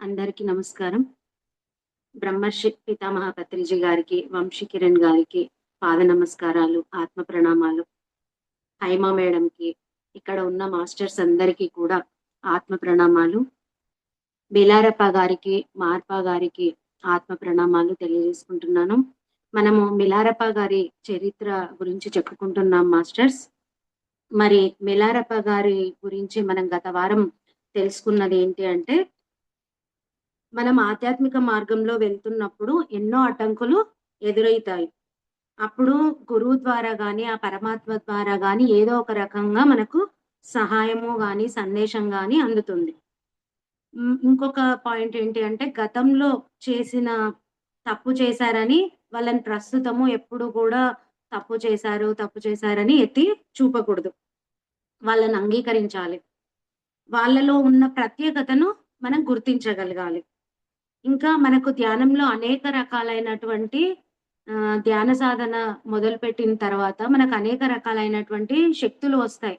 అందరికీ నమస్కారం. బ్రహ్మర్షి పితామహ పత్రిజీ గారికి, వంశీ కిరణ్ గారికి పాద నమస్కారాలు, ఆత్మ ప్రణామాలు. హైమా మేడంకి, ఇక్కడ ఉన్న మాస్టర్స్ అందరికీ కూడా ఆత్మ ప్రణామాలు. బెలారప్ప గారికి, మార్పా గారికి ఆత్మ ప్రణామాలు తెలియజేసుకుంటున్నాను. మనము మిలారప్ప గారి చరిత్ర గురించి చెప్పుకుంటున్నాం మాస్టర్స్. మరి మిలారప్ప గారి గురించి మనం గత వారం తెలుసుకున్నది ఏంటి అంటే, మనం ఆధ్యాత్మిక మార్గంలో వెళ్తున్నప్పుడు ఎన్నో అడ్డంకులు ఎదురైతాయి. అప్పుడు గురువు ద్వారా గాని, ఆ పరమాత్మ ద్వారా గాని ఏదో ఒక రకంగా మనకు సహాయము గాని, సందేశం గాని అందుతుంది. ఇంకొక పాయింట్ ఏంటి అంటే గతంలో చేసిన తప్పు చేశారని వాళ్ళని ప్రస్తుతము ఎప్పుడు కూడా తప్పు చేశారని ఎత్తి చూపకూడదు. వాళ్ళని అంగీకరించాలి. వాళ్ళలో ఉన్న ప్రత్యేకతను మనం గుర్తించగలగాలి. ఇంకా మనకు ధ్యానంలో అనేక రకాలైనటువంటి ధ్యాన సాధన మొదలుపెట్టిన తర్వాత మనకు అనేక రకాలైనటువంటి శక్తులు వస్తాయి.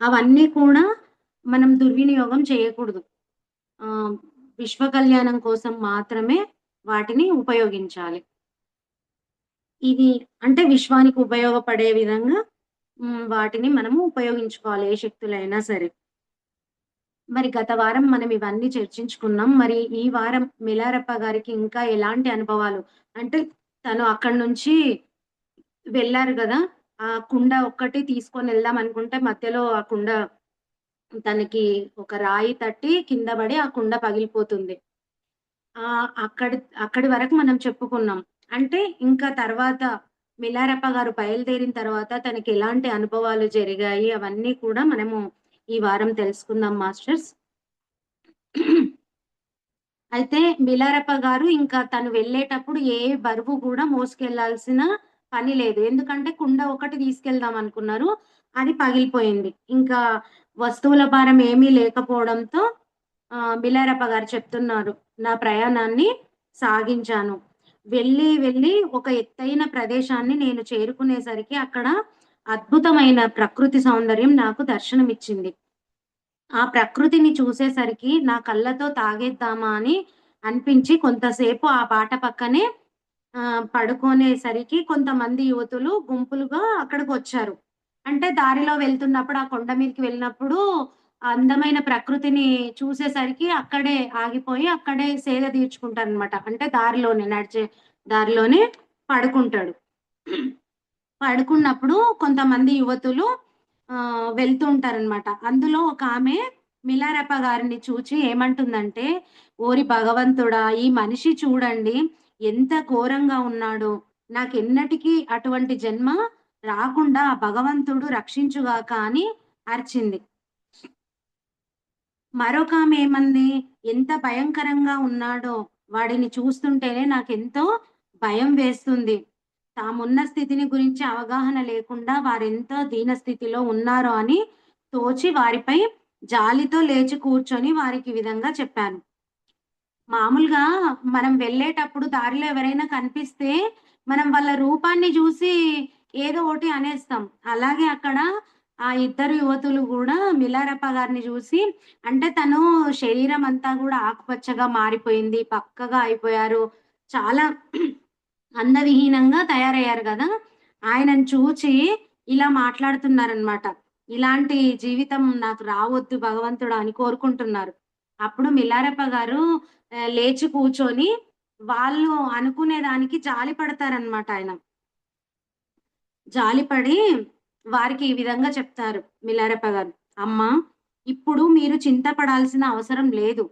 అవన్నీ కూడా మనం దుర్వినియోగం చేయకూడదు. ఆహ్, విశ్వ కళ్యాణం కోసం మాత్రమే వాటిని ఉపయోగించాలి. ఇది అంటే విశ్వానికి ఉపయోగపడే విధంగా వాటిని మనము ఉపయోగించుకోవాలి ఏ శక్తులైనా సరే. మరి గత వారం మనం ఇవన్నీ చర్చించుకున్నాం. మరి ఈ వారం మిలారప్ప గారికి ఇంకా ఎలాంటి అనుభవాలు అంటే తను అక్కడి నుంచి వెళ్లారు గదా! ఆ కుండ ఒక్కటి తీసుకొనెళ్దాం అనుకుంటే మధ్యలో ఆ కుండ తనకి ఒక రాయి తట్టి కింద పడి ఆ కుండ పగిలిపోతుంది. అక్కడి అక్కడి వరకు మనం చెప్పుకున్నాం. అంటే ఇంకా తర్వాత మిలారప్ప గారు బయలుదేరిన తర్వాత తనకెలాంటి అనుభవాలు జరిగాయి అవన్నీ కూడా మనము ఈ వారం తెలుసుకుందాం మాస్టర్స్. అయితే మిలారప్ప గారు ఇంకా తను వెళ్ళేటప్పుడు ఏ బరువు గూడా మోసుకెళ్ళాల్సిన పని లేదు. ఎందుకంటే కుండ ఒకటి తీసుకెళ్దాం అనుకున్నారు. అది పగిలిపోయింది. ఇంకా వస్తువుల భారం ఏమీ లేకపోవడంతో మిలారప్ప గారు చెప్తున్నారు. నా ప్రయాణాన్ని సాగించాను. వెళ్ళి ఒక ఎత్తైన ప్రదేశాన్ని నేను చేరుకునేసరికి అక్కడ అద్భుతమైన ప్రకృతి సౌందర్యం నాకు దర్శనమిచ్చింది. ఆ ప్రకృతిని చూసేసరికి నా కళ్ళతో తాగేద్దామా అని అనిపించి కొంతసేపు ఆ బాట పక్కనే పడుకునేసరికి కొంతమంది యువతులు గుంపులుగా అక్కడికొచ్చారు. అంటే దారిలో వెళ్తున్నప్పుడు ఆ కొండ మీదకి వెళ్ళినప్పుడు ఆ అందమైన ప్రకృతిని చూసేసరికి అక్కడే ఆగిపోయి అక్కడే సేద తీర్చుకుంటారనమాట. అంటే దారిలోనే నడిచే దారిలోనే పడుకుంటాడు. పడుకున్నప్పుడు కొంతమంది యువతులు వెళ్తూ ఉంటారనమాట. అందులో ఒకామె మిలారప్ప గారిని చూచి ఏమంటుందంటే, "ఓరి భగవంతుడా! ఈ మనిషి చూడండి ఎంత ఘోరంగా ఉన్నాడో! నాకెన్నటికీ అటువంటి జన్మ రాకుండా ఆ భగవంతుడు రక్షించుగాక" అని అరిచింది. మరొకామె ఏమంది, "ఎంత భయంకరంగా ఉన్నాడో! వాడిని చూస్తుంటేనే నాకెంతో భయం వేస్తుంది. తామున్న స్థితిని గురించి అవగాహన లేకుండా వారెంతో దీనస్థితిలో ఉన్నారో" అని తోచి వారిపై జాలితో లేచి కూర్చొని వారికి ఈ విధంగా చెప్పాను. మామూలుగా మనం వెళ్ళేటప్పుడు దారిలో ఎవరైనా కనిపిస్తే, మనం వాళ్ళ రూపాన్ని జూసి ఏదో ఒకటి అనేస్తాం. అలాగే అక్కడ ఆ ఇద్దరు యువతులు గూడా మిలారప్ప గారిని జూసి అంటే తను శరీరం అంతా గూడా ఆకుపచ్చగా మారిపోయింది. బక్కగా అయిపోయారు. చాలా అందవిహీనంగా తయారయ్యారు గదా! ఆయనను చూచి ఇలా మాట్లాడుతున్నారనమాట. ఇలాంటి జీవితం నాకు రావొద్దు భగవంతుడా అని కోరుకుంటున్నారు. అప్పుడు మిలారప్ప గారు లేచి కూర్చొని వాళ్ళు అనుకునే దానికి జాలి పడతారనమాట ఆయన. జాలిపడి వారికి ఈ విధంగా చెప్తారు మిలారప్ప గారు. "అమ్మా! ఇప్పుడు మీరు చింతపడాల్సిన అవసరం లేదు.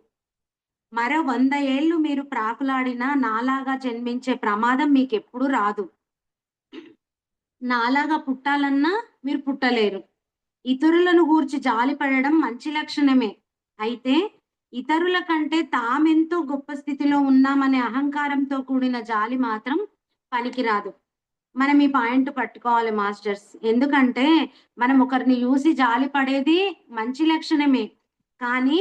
మరో 100 ఏళ్ళు మీరు ప్రాకులాడినా నాలాగా జన్మించే ప్రమాదం మీకెప్పుడు రాదు. నాలాగా పుట్టాలన్నా మీరు పుట్టలేరు. ఇతరులను గూర్చి జాలిపడడం మంచి లక్షణమే. అయితే ఇతరుల కంటే తామెంతో గొప్ప స్థితిలో ఉన్నామనే అహంకారంతో కూడిన జాలి మాత్రం పనికిరాదు." మనం ఈ పాయింట్ పట్టుకోవాలి మాస్టర్స్. ఎందుకంటే మనం ఒకరిని జూసి జాలి పడేది మంచి లక్షణమే. కానీ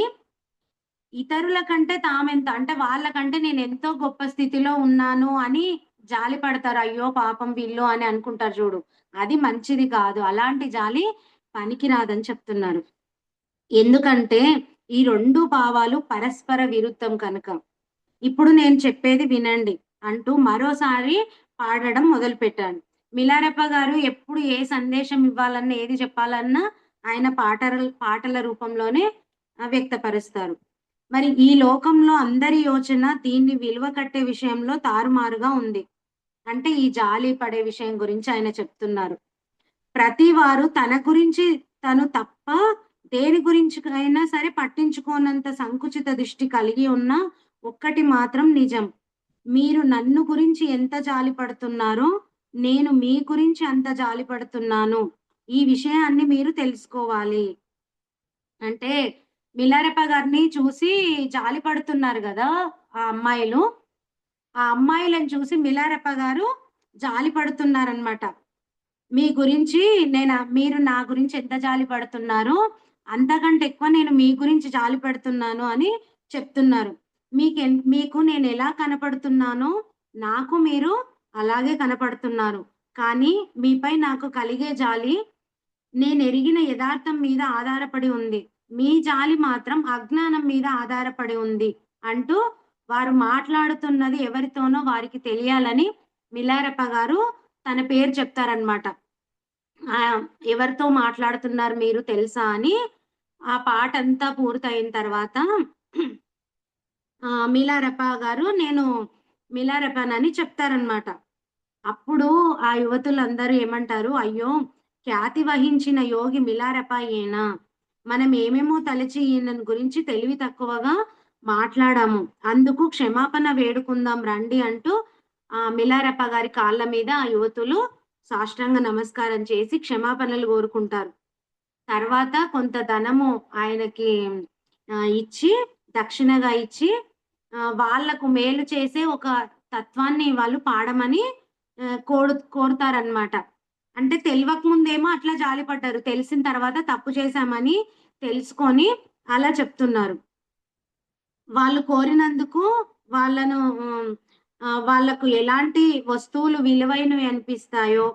ఇతరుల కంటే తామెంత అంటే వాళ్ళకంటే నేనెంతో గొప్ప స్థితిలో ఉన్నాను అని జాలి పడతారు. అయ్యో! పాపం వీళ్ళు అని అనుకుంటారు జూడు. అది మంచిది కాదు. అలాంటి జాలి పనికిరాదని చెప్తున్నారు. ఎందుకంటే ఈ 2 భావాలు పరస్పర విరుద్ధం కనుక. ఇప్పుడు నేను చెప్పేది వినండి అంటూ మరోసారి పాడడం మొదలుపెట్టాను. మిలారెప్ప గారు ఎప్పుడు ఏ సందేశం ఇవ్వాలన్నా, ఏది చెప్పాలన్నా ఆయన పాటల రూపంలోనే వ్యక్తపరుస్తారు. మరి ఈ లోకంలో అందరి యోచన దీన్ని విలువ కట్టే విషయంలో తారుమారుగా ఉంది. అంటే ఈ జాలి పడే విషయం గురించి ఆయన చెప్తున్నారు. ప్రతి వారు తన గురించి తను తప్ప దేని గురించికైనా సరే పట్టించుకోనంత సంకుచిత దృష్టి కలిగి ఉన్న ఒక్కటి మాత్రం నిజం. మీరు నన్ను గురించి ఎంత జాలి పడుతున్నారో, నేను మీ గురించి అంత జాలి పడుతున్నాను. ఈ విషయాన్ని మీరు తెలుసుకోవాలి. అంటే మిలారెప్ప గారిని చూసి జాలి పడుతున్నారు గదా! ఆ అమ్మాయిలు. ఆ అమ్మాయిలను చూసి మిలారెప్ప గారు జాలి పడుతున్నారనమాట. మీ గురించి మీరు నా గురించి ఎంత జాలి పడుతున్నారో, అంతకంటే ఎక్కువ నేను మీ గురించి జాలి పడుతున్నాను అని చెప్తున్నారు. మీకు నేనెలా కనపడుతున్నానో, నాకు మీరు అలాగే కనపడుతున్నారు. కానీ మీపై నాకు కలిగే జాలి నేనెరిగిన యథార్థం మీద ఆధారపడి ఉంది. మీ జాలి మాత్రం అజ్ఞానం మీద ఆధారపడి ఉంది. అంటూ వారు మాట్లాడుతున్నది ఎవరితోనో వారికి తెలియాలని మిలారెప్ప గారు తన పేరు చెప్తారనమాట. ఎవరితో మాట్లాడుతున్నారు మీరు తెలుసా అని ఆ పాటంతా పూర్తయిన తర్వాత మిలారెప్ప గారు నేను మిలారెప్పనని చెప్తారనమాట. అప్పుడు ఆ యువతులందరూ ఏమంటారు, "అయ్యో! ఖ్యాతి వహించిన యోగి మిలారెపాయేనా? మనం ఏమేమో తలచి ఈయనను గురించి తెలివి తక్కువగా మాట్లాడాము. అందుకు క్షమాపణ వేడుకుందాం రండి" అంటూ మిలారెప్ప గారి కాళ్ళ మీద ఆ యువతులు సాష్టాంగ నమస్కారం చేసి క్షమాపణలు కోరుకుంటారు. తర్వాత కొంత ధనము ఆయనకి ఇచ్చి దక్షిణగా ఇచ్చి వాళ్ళకు మేలు చేసే ఒక తత్వాన్ని వాళ్ళు పాడమని కోరుతారనమాట. అంటే తెలవక ముందేమో అట్లా జాలిపడ్డారు. తెలిసిన తర్వాత తప్పు చేశామని తెలుసుకొని అలా చెప్తున్నారు. వాళ్ళు కోరినందుకు వాళ్ళను వాళ్ళకు ఎలాంటి వస్తువులు విలువైనవి అనిపిస్తాయో,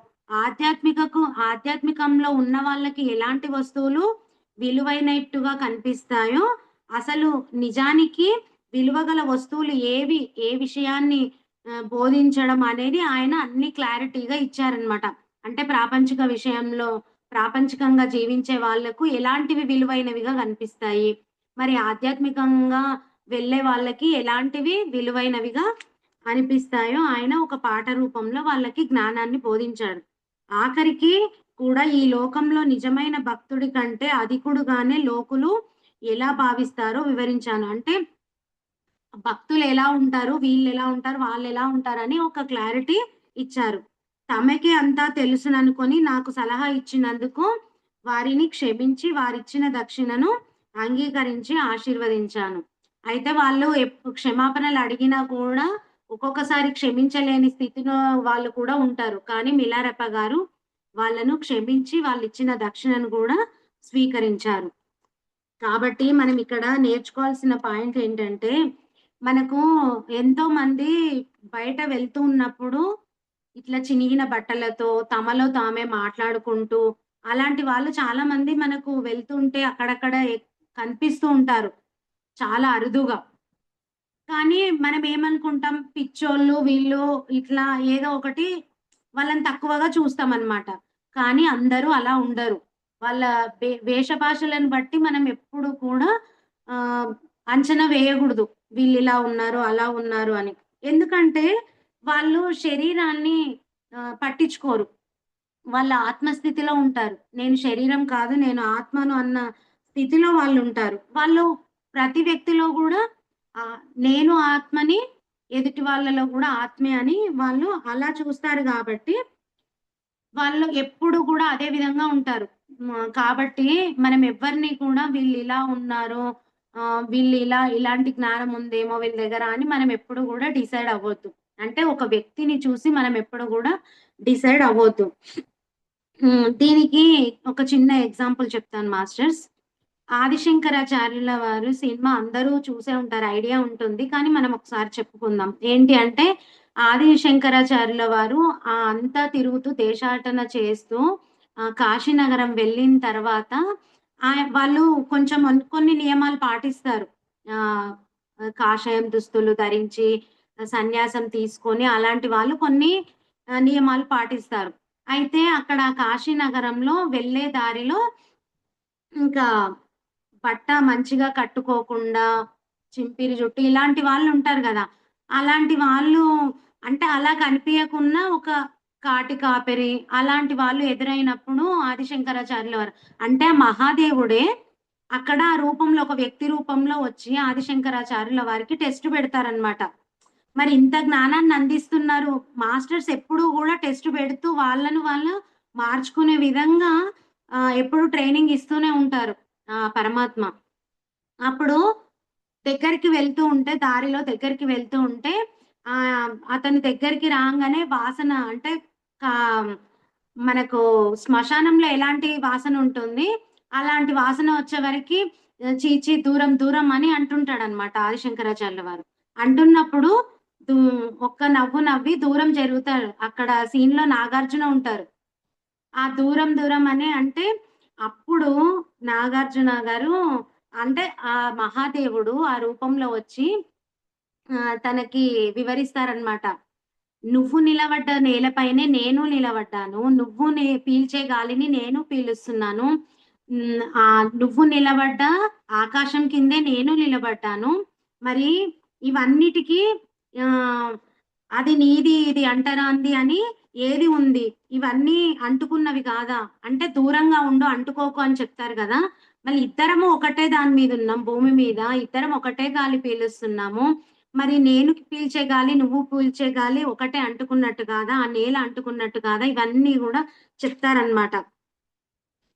ఆధ్యాత్మికంలో ఉన్న వాళ్ళకి ఎలాంటి వస్తువులు విలువైనట్టుగా కనిపిస్తాయో, అసలు నిజానికి విలువగల వస్తువులు ఏవి, ఏ విషయాన్ని బోధించడం అనేది ఆయన అన్ని క్లారిటీగా ఇచ్చారనమాట. అంటే ప్రాపంచిక విషయంలో ప్రాపంచికంగా జీవించే వాళ్ళకు ఎలాంటివి విలువైనవిగా కనిపిస్తాయి. మరి ఆధ్యాత్మికంగా వెళ్ళే వాళ్ళకి ఎలాంటివి విలువైనవిగా అనిపిస్తాయో ఆయన ఒక పాట రూపంలో వాళ్ళకి జ్ఞానాన్ని బోధించాడు. ఆఖరికి కూడా ఈ లోకంలో నిజమైన భక్తుడి కంటే అధికుడుగానే లోకులు ఎలా భావిస్తారో వివరించాను. అంటే భక్తులెలా ఉంటారు, వీళ్ళెలా ఉంటారు, వాళ్ళెలా ఉంటారని ఒక క్లారిటీ ఇచ్చారు. తమకే అంతా తెలుసుననుకొని నాకు సలహా ఇచ్చినందుకు వారిని క్షమించి వారిచ్చిన దక్షిణను అంగీకరించి ఆశీర్వదించాను. అయితే వాళ్ళు క్షమాపణలు అడిగినా కూడా ఒక్కొక్కసారి క్షమించలేని స్థితిలో వాళ్ళు కూడా ఉంటారు. కానీ మిలారెప్ప గారు వాళ్ళను క్షమించి వాళ్ళిచ్చిన దక్షిణను గూడా స్వీకరించారు. కాబట్టి మనం ఇక్కడ నేర్చుకోవాల్సిన పాయింట్ ఏంటంటే, మనకు ఎంతోమంది బయట వెళ్తూ ఉన్నప్పుడు ఇట్లా చినిగిన బట్టలతో తమలో తామే మాట్లాడుకుంటూ, అలాంటి వాళ్ళు చాలా మంది మనకు వెళ్తుంటే అక్కడక్కడ కనిపిస్తూ ఉంటారు. చాలా అరుదుగా. కానీ మనం ఏమనుకుంటాం పిచ్చోళ్ళు, వీళ్ళు ఇట్లా ఏదో ఒకటి వాళ్ళని తక్కువగా చూస్తామనమాట. కానీ అందరూ అలా ఉండరు. వాళ్ళ వేష భాషలను బట్టి మనం ఎప్పుడు కూడా ఆహ్, అంచనా వేయగూడదు. వీళ్ళిలా ఉన్నారు, అలా ఉన్నారు అని. ఎందుకంటే వాళ్ళు శరీరాన్ని పట్టించుకోరు. వాళ్ళ ఆత్మస్థితిలో ఉంటారు. నేను శరీరం కాదు, నేను ఆత్మను అన్న స్థితిలో వాళ్ళుంటారు. వాళ్ళు ప్రతి వ్యక్తిలో గూడా నేను ఆత్మని, ఎదుటి వాళ్ళలో గూడా ఆత్మే అని వాళ్ళు అలా చూస్తారు గాబట్టి, వాళ్ళు ఎప్పుడు గూడా అదే విధంగా ఉంటారు. కాబట్టి మనం ఎవ్వరిని కూడా వీళ్ళిలా ఉన్నారు, ఇలాంటి జ్ఞానం ఉందేమో వీళ్ళ దగ్గర అని మనం ఎప్పుడు గూడా డిసైడ్ అవ్వొద్దు. అంటే ఒక వ్యక్తిని చూసి మనం ఎప్పుడు గూడా డిసైడ్ అవ్వొద్దు. దీనికి ఒక చిన్న ఎగ్జాంపుల్ చెప్తాను మాస్టర్స్. 'ఆదిశంకరాచార్యుల వారు' సినిమా అందరూ చూసే ఉంటారు. ఐడియా ఉంటుంది. కానీ మనం ఒకసారి చెప్పుకుందాం. ఏంటి అంటే 'ఆదిశంకరాచార్యుల వారు' అంతా తిరుగుతూ దేశాటన చేస్తూ కాశీనగరం వెళ్ళిన తర్వాత వాళ్ళు కొంచెం కొన్ని నియమాలు పాటిస్తారు. ఆహ్, కాషాయం దుస్తులు ధరించి, సన్యాసం తీసుకొని అలాంటి వాళ్ళు కొన్ని నియమాలు పాటిస్తారు. అయితే అక్కడ కాశీ నగరంలో వెళ్ళే దారిలో ఇంకా బట్ట మంచిగా కట్టుకోకుండా, చింపిరి జుట్టు ఇలాంటి వాళ్ళుంటారు గదా! అలాంటి వాళ్ళు అంటే అలా కనిపియకున్నా ఒక కాటి కాపరి అలాంటి వాళ్ళు ఎదురైనప్పుడు ఆదిశంకరాచార్యుల వారు అంటే మహాదేవుడే అక్కడ ఆ రూపంలో ఒక వ్యక్తి రూపంలో వచ్చి ఆదిశంకరాచార్యుల వారికి టెస్ట్ పెడతారనమాట. మరి ఇంత జ్ఞానాన్ని అందిస్తున్నారు. మాస్టర్స్ ఎప్పుడూ గూడా టెస్ట్ పెడుతూ వాళ్ళను వాళ్ళు మార్చుకునే విధంగా ఎప్పుడు ట్రైనింగ్ ఇస్తూనే ఉంటారు పరమాత్మ. అప్పుడు దగ్గరికి వెళ్తూ ఉంటే దారిలో దగ్గరికి వెళ్తూ ఉంటే అతని దగ్గరికి రాంగానే వాసన అంటే కా మనకు శ్మశానంలో ఎలాంటి వాసన ఉంటుంది, అలాంటి వాసన వచ్చే వరకి ఛీ! ఛీ! దూరం దూరం అని అంటుంటాడనమాట ఆదిశంకరాచార్యుల వారు. అంటున్నప్పుడు దూ ఒక్క నవ్వు నవ్వి దూరం జరుగుతారు. అక్కడ సీన్‌లో నాగార్జున ఉంటారు. ఆ దూరం దూరం అని అంటే, అప్పుడు నాగార్జున గారు అంటే ఆ మహాదేవుడు ఆ రూపంలో వచ్చి తనకి వివరిస్తారనమాట. "నువ్వు నిలబడ్డ నేలపైనే నేను నిలబడ్డాను. నువ్వు పీల్చే గాలిని నేను పీలుస్తున్నాను. నువ్వు నిలబడ్డ ఆకాశం కిందే నేను నిలబడ్డాను. మరి ఇవన్నిటికి ఆహ్, అది నీది, ఇది అంటరాంది అని ఏది ఉంది? ఇవన్నీ అంటుకున్నవి కాదా? అంటే దూరంగా ఉండు అంటుకోకు అని చెప్తారు గదా! మళ్ళీ ఇద్దరము ఒకటే దాని మీదున్నాం భూమి మీద. ఇద్దరం ఒకటే గాలి పీలుస్తున్నాము. మరి నేను పీల్చే గాలి, నువ్వు పీల్చే గాలి ఒకటే అంటుకున్నట్టు కాదా? ఆ నేల అంటుకున్నట్టు కాదా? ఇవన్నీ గూడా చెప్తారనమాట.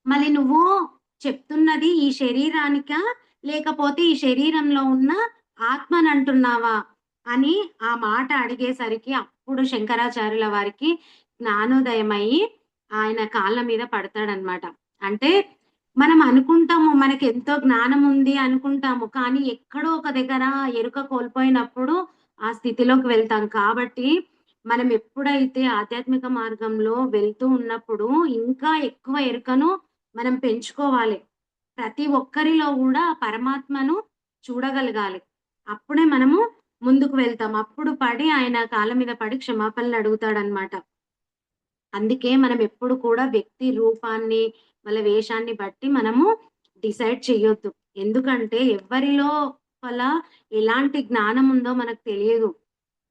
మళ్ళీ నువ్వు చెప్తున్నది ఈ శరీరానికా? లేకపోతే ఈ శరీరంలో ఉన్న ఆత్మనంటున్నావా? అని ఆ మాట అడిగేసరికి అప్పుడు శంకరాచార్యుల వారికి జ్ఞానోదయమయ్యి ఆయన కాళ్ళ మీద పడతాడనమాట. అంటే మనం అనుకుంటాము మనకెంతో జ్ఞానం ఉంది అనుకుంటాము. కానీ ఎక్కడో ఒక దగ్గర ఎరుక కోల్పోయినప్పుడు ఆ స్థితిలోకి వెళ్తాం. కాబట్టి మనం ఎప్పుడైతే ఆధ్యాత్మిక మార్గంలో వెళ్తూ ఉన్నప్పుడు ఇంకా ఎక్కువ ఎరుకను మనం పెంచుకోవాలి. ప్రతి ఒక్కరిలో గూడా పరమాత్మను చూడగలగాలి. అప్పుడే మనము ముందుకు వెళ్తాం. అప్పుడు పడి ఆయన కాళ్ళ మీద పడి క్షమాపణలు అడుగుతాడనమాట. అందుకే మనం ఎప్పుడు కూడా వ్యక్తి రూపాన్ని, వాళ్ళ వేషాన్ని బట్టి మనము డిసైడ్ చెయ్యొద్దు. ఎందుకంటే ఎవ్వరి లోపల ఎలాంటి జ్ఞానం ఉందో మనకు తెలియదు.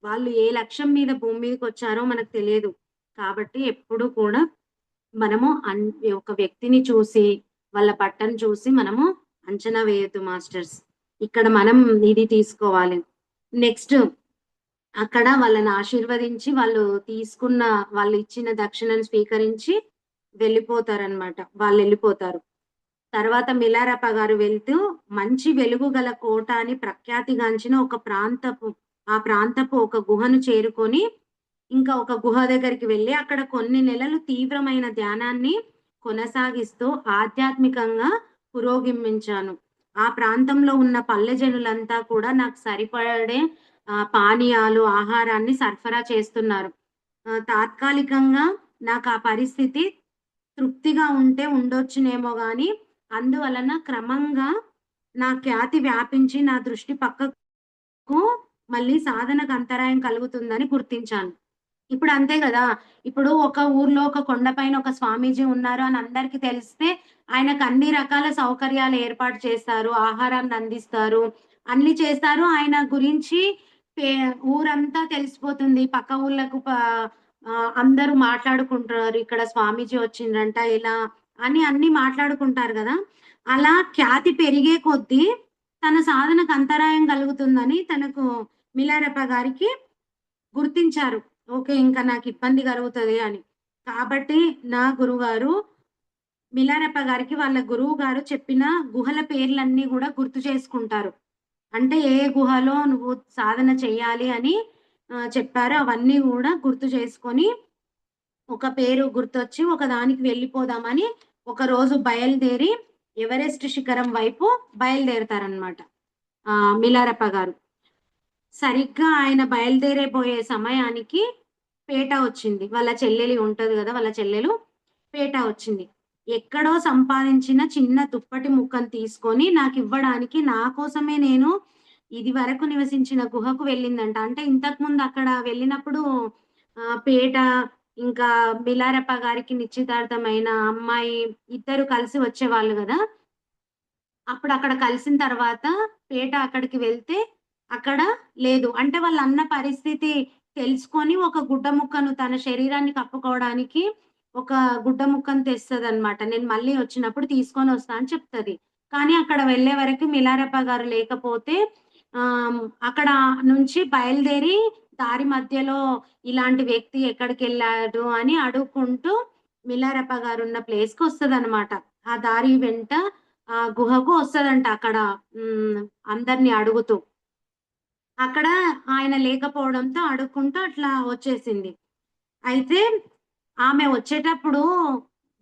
వాళ్ళు ఏ లక్ష్యం మీద భూమి మీదకొచ్చారో మనకు తెలియదు. కాబట్టి ఎప్పుడు కూడా మనము ఒక వ్యక్తిని చూసి, వాళ్ళ బట్టను చూసి మనము అంచనా వేయొద్దు మాస్టర్స్. ఇక్కడ మనం ఇది తీసుకోవాలి. నెక్స్ట్ అక్కడ వాళ్ళని ఆశీర్వదించి, వాళ్ళు ఇచ్చిన దక్షిణను స్వీకరించి వెళ్ళిపోతారనమాట. వాళ్ళెళ్ళిపోతారు. తర్వాత మిలారప్ప గారు వెళ్తూ మంచి వెలుగు గల కోట అని ప్రఖ్యాతిగాంచిన ఆ ప్రాంతపు ఒక గుహను చేరుకొని, ఇంకా ఒక గుహ దగ్గరికి వెళ్లి అక్కడ కొన్ని నెలలు తీవ్రమైన ధ్యానాన్ని కొనసాగిస్తూ ఆధ్యాత్మికంగా పురోగమించాను. ఆ ప్రాంతంలో ఉన్న పల్లె జనులంతా కూడా నాకు సరిపడే పానీయాలు, ఆహారాన్ని సరఫరా చేస్తున్నారు. తాత్కాలికంగా నాకా పరిస్థితి తృప్తిగా ఉంటే ఉండొచ్చునేమో గాని, అందువలన క్రమంగా నా ఖ్యాతి వ్యాపించి నా దృష్టి పక్కకు మళ్ళీ సాధనకు అంతరాయం కలుగుతుందని గుర్తించాను. ఇప్పుడు అంతే గదా! ఇప్పుడు ఒక ఊర్లో ఒక కొండపైన ఒక స్వామీజీ ఉన్నారు అని అందరికి తెలిస్తే, ఆయనకు అన్ని రకాల సౌకర్యాలు ఏర్పాటు చేస్తారు. ఆహారాన్ని అందిస్తారు. అన్ని చేస్తారు. ఆయన గురించి పే ఊరంతా తెలిసిపోతుంది. పక్క ఊర్లకు అందరూ మాట్లాడుకుంటున్నారు. ఇక్కడ స్వామీజీ వచ్చిండ్రంట ఇలా అని అన్నీ మాట్లాడుకుంటారు గదా! అలా ఖ్యాతి పెరిగే కొద్దీ తన సాధనకు అంతరాయం కలుగుతుందని తనకు మిలారెప్ప గారికి గుర్తించారు. ఓకే. ఇంక నాకిబ్బంది కలుగుతది అని. కాబట్టి నా గురువుగారు మిలారెప్ప గారికి వాళ్ళ గురువుగారు చెప్పిన గుహల పేర్లన్నీ గూడా గుర్తు చేసుకుంటారు. అంటే ఏ గుహలో నువ్వు సాధన చెయ్యాలి అని చెప్పారో అవన్నీ గూడా గుర్తు చేసుకొని, ఒక పేరు గుర్తొచ్చి ఒకదానికి వెళ్ళిపోదామని ఒకరోజు బయలుదేరి ఎవరెస్ట్ శిఖరం వైపు బయలుదేరతారనమాట. మిలారెప్ప గారు. సరిగ్గా ఆయన బయలుదేరబోయే సమయానికి పేట వచ్చింది. వాళ్ళ చెల్లెలి ఉంటది గదా! వాళ్ళ చెల్లెలు పేట వచ్చింది. ఎక్కడో సంపాదించిన చిన్న దుప్పటి ముక్కను తీసుకొని నాకివ్వడానికి, నా కోసమే నేను ఇది వరకు నివసించిన గుహకు వెళ్ళిందంట. అంటే ఇంతకుముందు అక్కడ వెళ్ళినప్పుడు పేట ఇంకా మిలారెప్ప గారికి నిశ్చితార్థమైన అమ్మాయి ఇద్దరు కలిసి వచ్చేవాళ్ళు గదా! అప్పుడక్కడ కలిసిన తర్వాత పేట అక్కడికి వెళ్తే అక్కడ లేదు. అంటే వాళ్ళన్న పరిస్థితి తెలుసుకొని ఒక గుడ్డ ముక్కను తన శరీరాన్ని కప్పుకోవడానికి ఒక గుడ్డ ముక్కను తెస్తదనమాట. నేను మళ్ళీ వచ్చినప్పుడు తీసుకొనొస్తా అని చెప్తది. కానీ అక్కడ వెళ్ళే వరకు మిలారెప్ప గారు లేకపోతే అక్కడ నుంచి బయలుదేరి దారి మధ్యలో ఇలాంటి వ్యక్తి ఎక్కడికెళ్ళాడు అని అడుక్కుంటూ మిలారెప్ప గారున్న ప్లేస్‌కొస్తదనమాట. ఆ దారి వెంట గుహకు వస్తదంట అక్కడ అందరిని అడుగుతూ. అక్కడ ఆయన లేకపోవడంతో అడుక్కుంటూ అట్లా వచ్చేసింది. అయితే ఆమె వచ్చేటప్పుడు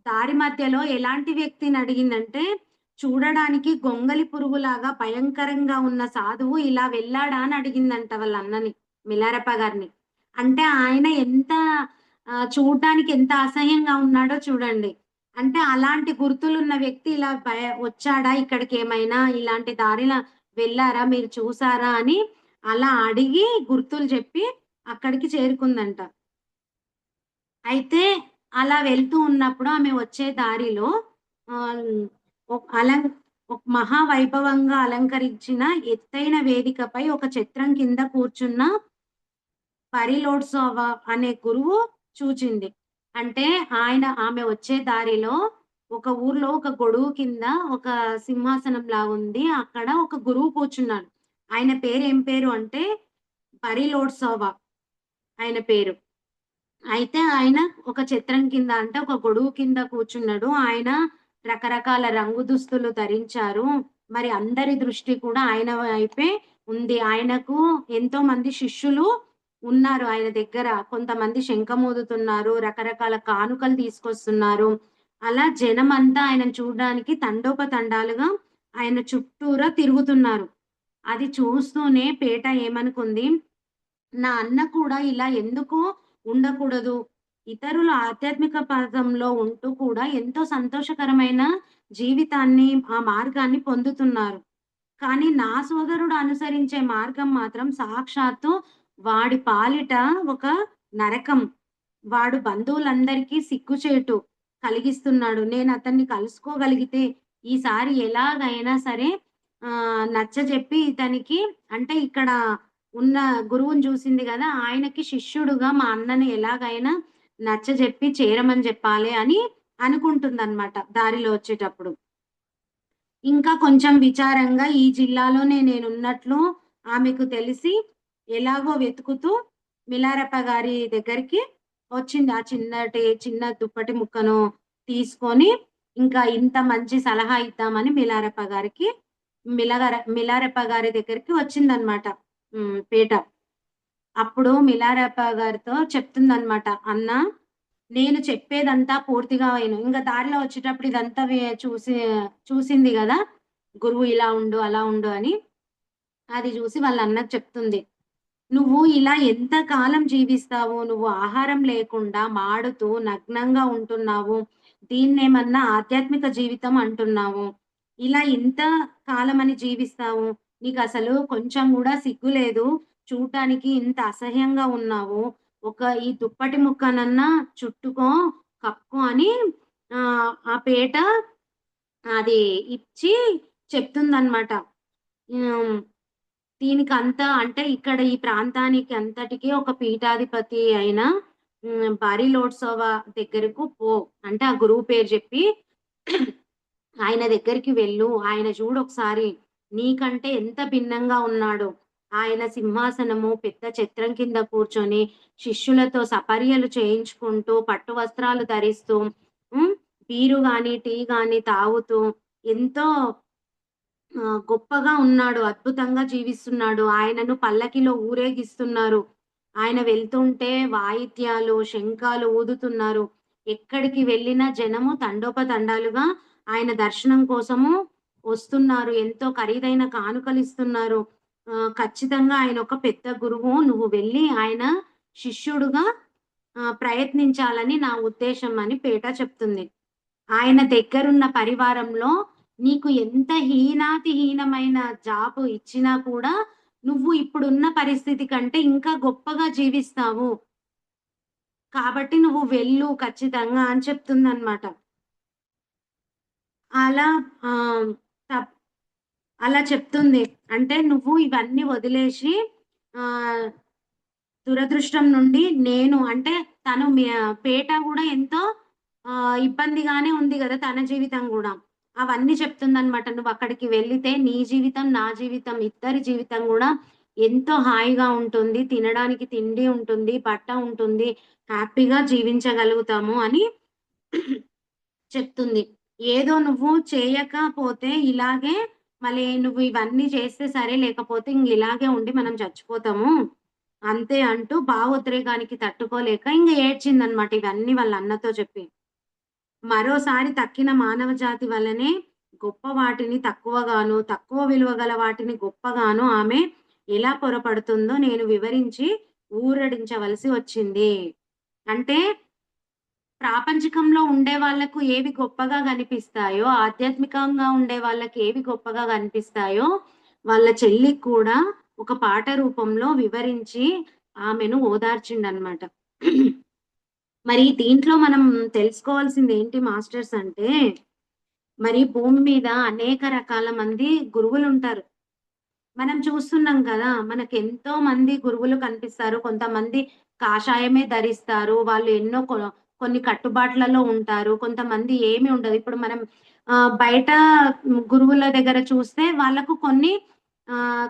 దారి మధ్యలో ఎలాంటి వ్యక్తిని అడిగిందంటే, చూడడానికి గొంగలి పురుగులాగా భయంకరంగా ఉన్న సాధువు ఇలా వెళ్ళాడా అని అడిగిందంట వాళ్ళ అన్నని, మిలారెప్ప గారిని. అంటే ఆయన ఎంత చూడ్డానికి ఎంత అసహ్యంగా ఉన్నాడో చూడండి. అంటే అలాంటి గుర్తులున్న వ్యక్తి ఇలా వచ్చాడా ఇక్కడికేమైనా? ఇలాంటి దారిన వెళ్లారా? మీరు చూసారా? అని అలా అడిగి గుర్తులు చెప్పి అక్కడికి చేరుకుందంట. అయితే అలా వెళ్తూ ఉన్నప్పుడు ఆమె వచ్చే దారిలో ఆహ్, ఒక్ అలం ఒక మహా వైభవంగా అలంకరించిన ఎత్తైన వేదికపై ఒక చత్రం కింద కూర్చున్న పరిలోడ్సోవ అనే గురువు చూచింది. అంటే ఆమె వచ్చే దారిలో ఒక ఊర్లో ఒక గొడుగు కింద ఒక సింహాసనంలా ఉంది. అక్కడ ఒక గురువు కూర్చున్నాడు. ఆయన పేరు ఏం పేరు అంటే పరిలోడ్సోవ ఆయన పేరు. అయితే ఆయన ఒక ఛత్రం కింద అంటే ఒక గొడుగు కింద కూర్చున్నాడు. ఆయన రకరకాల రంగు దుస్తులు ధరించారు. మరి అందరి దృష్టి కూడా ఆయన వైపే ఉంది. ఆయనకు ఎంతోమంది శిష్యులు ఉన్నారు ఆయన దగ్గర. కొంతమంది శంఖమూదుతున్నారు. రకరకాల కానుకలు తీసుకొస్తున్నారు. అలా జనమంతా ఆయనను చూడడానికి తండోపతండాలుగా ఆయన చుట్టూరా తిరుగుతున్నారు. అది చూస్తూనే పేట ఏమనుకుంది, నా అన్న కూడా ఇలా ఎందుకు ఉండకూడదు. ఇతరుల ఆధ్యాత్మిక పదంలో ఉంటూ కూడా ఎంతో సంతోషకరమైన జీవితాన్ని, ఆ మార్గాన్ని పొందుతున్నారు. కానీ నా సోదరుడు అనుసరించే మార్గం మాత్రం సాక్షాత్తు వాడి పాలిట ఒక నరకం. వాడు బంధువులందరికీ సిగ్గుచేటు కలిగిస్తున్నాడు. నేనతన్ని కలుసుకోగలిగితే ఈసారి ఎలాగైనా సరే నచ్చజెప్పి ఇతనికి అంటే ఇక్కడ ఉన్న గురువుని చూసింది గదా! ఆయనకి శిష్యుడుగా మా అన్నని ఎలాగైనా నచ్చజెప్పి చేరమని జెప్పాలి అని అనుకుంటుందనమాట దారిలో వచ్చేటప్పుడు. ఇంకా కొంచెం విచారంగా ఈ జిల్లాలోనే నేనున్నట్లు ఆమెకు తెలిసి ఎలాగో వెతుకుతూ మిలారెప్ప గారి దగ్గరికి వచ్చింది. ఆ చిన్న దుప్పటి ముక్కను తీసుకొని ఇంకా ఇంత మంచి సలహా ఇద్దామని మిలారెప్ప గారి దగ్గరికి వచ్చిందనమాట. పీట. అప్పుడు మిలారెప్ప గారితో చెప్తుందనమాట. "అన్నా, నేను చెప్పేదంతా పూర్తిగా విను." ఇంక దారిలో వచ్చేటప్పుడు ఇదంతా చూసింది గదా! గురువు ఇలా ఉండు, అలా ఉండు అని. అది జూసి వాళ్ళ అన్నకి చెప్తుంది. "నువ్వు ఇలా ఎంత కాలం జీవిస్తావు? నువ్వు ఆహారం లేకుండా మాడుతూ, నగ్నంగా ఉంటున్నావు. దీన్నేమన్నా ఆధ్యాత్మిక జీవితం అంటున్నావు. ఇలా ఇంత కాలమని జీవిస్తావు. నీకసలు కొంచెం గూడా సిగ్గు లేదు. చూడటానికి ఇంత అసహ్యంగా ఉన్నావు. ఈ దుప్పటి ముక్కనన్నా చుట్టుకో, కప్పుకో" అని ఆ పేట అది ఇచ్చి చెప్తుందనమాట. హ్మ్. దీనికంతా అంటే ఇక్కడ ఈ ప్రాంతానికి అంతటికి ఒక పీఠాధిపతి అయిన బారిలోడ్సోవ దగ్గరకు పో. అంటే ఆ గురువు పేరు జెప్పి ఆయన దగ్గరికి వెళ్ళు. ఆయన చూడొకసారి. నీకంటే ఎంత భిన్నంగా ఉన్నాడో. ఆయన సింహాసనము, పెద్ద ఛత్రం కింద కూర్చొని, శిష్యులతో సపర్యలు చేయించుకుంటూ, పట్టు వస్త్రాలు ధరిస్తూ, హ్మ్. బీరు గాని, టీ గాని తాగుతూ ఎంతో గొప్పగా ఉన్నాడు. అద్భుతంగా జీవిస్తున్నాడు. ఆయనను పల్లకిలో ఊరేగిస్తున్నారు. ఆయన వెళ్తుంటే వాయిద్యాలు, శంఖాలు ఊదుతున్నారు. ఎక్కడికి వెళ్ళినా జనము తండోపతండాలుగా ఆయన దర్శనం కోసము వస్తున్నారు. ఎంతో ఖరీదైన కానుకలిస్తున్నారు. ఖచ్చితంగా ఆయన ఒక పెద్ద గురువు. నువ్వు వెళ్లి ఆయన శిష్యుడుగా ప్రయత్నించాలని నా ఉద్దేశం అని పేట చెప్తుంది. ఆయన దగ్గరున్న పరివారంలో నీకు ఎంత హీనాతి హీనమైన జాబ్ ఇచ్చినా కూడా నువ్వు ఇప్పుడున్న పరిస్థితి కంటే ఇంకా గొప్పగా జీవిస్తావు. కాబట్టి నువ్వు వెళ్ళు ఖచ్చితంగా అని చెప్తుందనమాట. అలా ఆహ్, తప్ అలా చెప్తుంది. అంటే నువ్వు ఇవన్నీ వదిలేసి ఆహ్, దురదృష్టం నుండి నేను అంటే తను పేట గూడా ఎంతో ఇబ్బందిగానే ఉంది గదా! తన జీవితం గూడా. అవన్నీ చెప్తుందనమాట. నువ్వక్కడికి వెళ్ళితే నీ జీవితం, నా జీవితం ఇద్దరి జీవితం గూడా ఎంతో హాయిగా ఉంటుంది. తినడానికి తిండి ఉంటుంది, బట్ట ఉంటుంది. హ్యాపీగా జీవించగలుగుతాము అని చెప్తుంది. ఏదో నువ్వు చేయకపోతే ఇలాగే మళ్ళీ నువ్వు ఇవన్నీ చేస్తే సరే, లేకపోతే ఇలాగే ఉండి మనం చచ్చిపోతాము. అంతే అంటూ భావోద్రేకానికి తట్టుకోలేక ఇంగ ఏడ్చిందనమాట ఇవన్నీ వాళ్ళ అన్నతో చెప్పి. మరోసారి తక్కిన మానవ జాతి వల్లనే గొప్ప వాటిని తక్కువగాను, తక్కువ విలువ గల వాటిని గొప్పగాను ఆమె ఎలా పొరపడుతుందో నేను వివరించి ఊరడించవలసి వచ్చింది. అంటే ప్రాపంచికంలో ఉండే వాళ్ళకు ఏవి గొప్పగా గనిపిస్తాయో, ఆధ్యాత్మికంగా ఉండే వాళ్ళకి ఏవి గొప్పగా గనిపిస్తాయో, వాళ్ళ చెల్లికి కూడా ఒక పాట రూపంలో వివరించి ఆమెను ఓదార్చిండనమాట. మరి దీంట్లో మనం తెలుసుకోవాల్సిందేంటి మాస్టర్స్ అంటే, మరి భూమి మీద అనేక రకాల మంది గురువులుంటారు. మనం చూస్తున్నాం కదా! మనకెంతో మంది గురువులు కనిపిస్తారు. కొంతమంది కాషాయమే ధరిస్తారు. వాళ్ళు ఎన్నో కొన్ని కట్టుబాట్లలో ఉంటారు. కొంతమంది ఏమి ఉండదు. ఇప్పుడు మనం బయట గురువుల దగ్గర చూస్తే వాళ్ళకు కొన్ని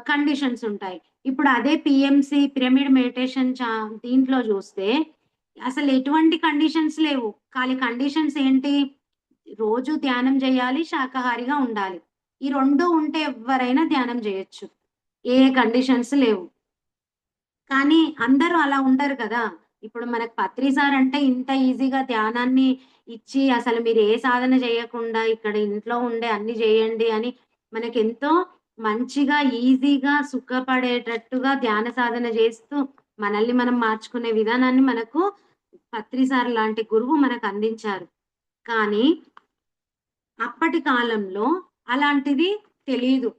కండిషన్స్ ఉంటాయి. ఇప్పుడు అదే పీఎంసీ పిరమిడ్ మెడిటేషన్ దీంట్లో చూస్తే అసలు ఎటువంటి కండిషన్స్ లేవు. ఖాళీ కండిషన్స్ ఏంటి? రోజు ధ్యానం జేయాలి, శాకాహారిగా ఉండాలి. ఈ 2 ఉంటే ఎవ్వరైనా ధ్యానం జేయొచ్చు. ఏ కండిషన్స్ లేవు. కానీ అందరూ అలా ఉండరు కదా! ఇప్పుడు మనకు పత్రి సార్ అంటే ఇంత ఈజీగా ధ్యానాన్ని ఇచ్చి అసలు మీరు ఏ సాధన చేయకుండా ఇక్కడ ఇంట్లో ఉండే అన్నీ చేయండి అని మనకెంతో మంచిగా, ఈజీగా, సుఖపడేటట్టుగా ధ్యాన సాధన చేస్తూ మనల్ని మనం మార్చుకునే విధానాన్ని మనకు పత్రి సార్ లాంటి గురువు మనకు అందించారు. కానీ అప్పటి కాలంలో అలాంటిది తెలీదు.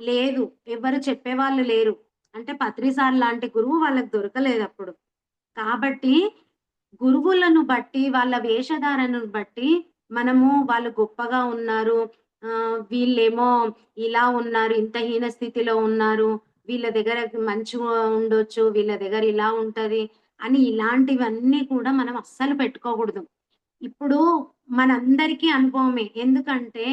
లేదు. ఎవ్వరు చెప్పేవాళ్ళు లేరు. అంటే పత్రి సార్ లాంటి గురువు వాళ్ళకి దొరకలేదప్పుడు. కాబట్టి గురువులను బట్టి, వాళ్ళ వేషధారణను బట్టి మనము వాళ్ళు గొప్పగా ఉన్నారు. వీళ్ళేమో ఇలా ఉన్నారు. ఇంత హీన స్థితిలో ఉన్నారు. వీళ్ళ దగ్గర మంచిగా ఉండొచ్చు. వీళ్ళ దగ్గర ఇలా ఉంటది. అని ఇలాంటివన్నీ కూడా మనం అస్సలు పెట్టుకోకూడదు. ఇప్పుడు మనందరికీ అనుభవమే. ఎందుకంటే,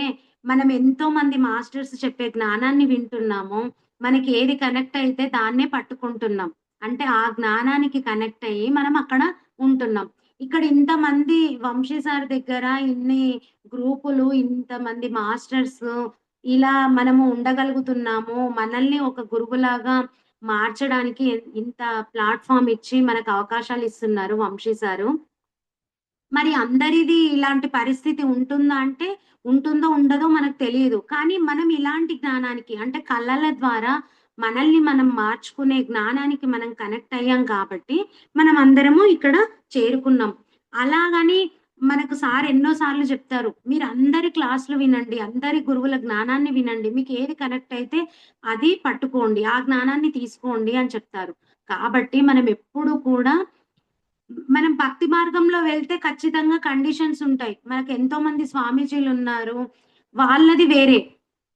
మనం ఎంతో మంది మాస్టర్స్ చెప్పే జ్ఞానాన్ని వింటున్నాము. మనకి ఏది కనెక్ట్ అయితే దాన్నే పట్టుకుంటున్నాం. అంటే ఆ జ్ఞానానికి కనెక్ట్ అయ్యి మనం అక్కడ ఉంటున్నాం. ఇక్కడ ఇంతమంది వంశీ సార్ దగ్గర ఇన్ని గ్రూపులు, ఇంతమంది మాస్టర్స్ ఇలా మనము ఉండగలుగుతున్నాము. మనల్ని ఒక గురువులాగా మార్చడానికి ఇంత ప్లాట్‌ఫార్మ్ ఇచ్చి మనకు అవకాశాలు ఇస్తున్నారు వంశీ సారు. మరి అందరిది ఇలాంటి పరిస్థితి ఉంటుందా అంటే, ఉంటుందో ఉండదో మనకు తెలీదు. కానీ మనం ఇలాంటి జ్ఞానానికి అంటే కళల ద్వారా మనల్ని మనం మార్చుకునే జ్ఞానానికి మనం కనెక్ట్ అయ్యాం కాబట్టి, మనం అందరము ఇక్కడ చేరుకున్నాం. అలాగని మనకు సార్ ఎన్నో సార్లు చెప్తారు. మీరందరి క్లాస్‌లు వినండి. అందరి గురువుల జ్ఞానాన్ని వినండి. మీకు ఏది కనెక్ట్ అయితే అది పట్టుకోండి. ఆ జ్ఞానాన్ని తీసుకోండి అని చెప్తారు. కాబట్టి మనం ఎప్పుడు కూడా మనం భక్తి మార్గంలో వెళ్తే ఖచ్చితంగా కండిషన్స్ ఉంటాయి. మనకెంతో మంది స్వామీజీలున్నారు. వాళ్ళది వేరే.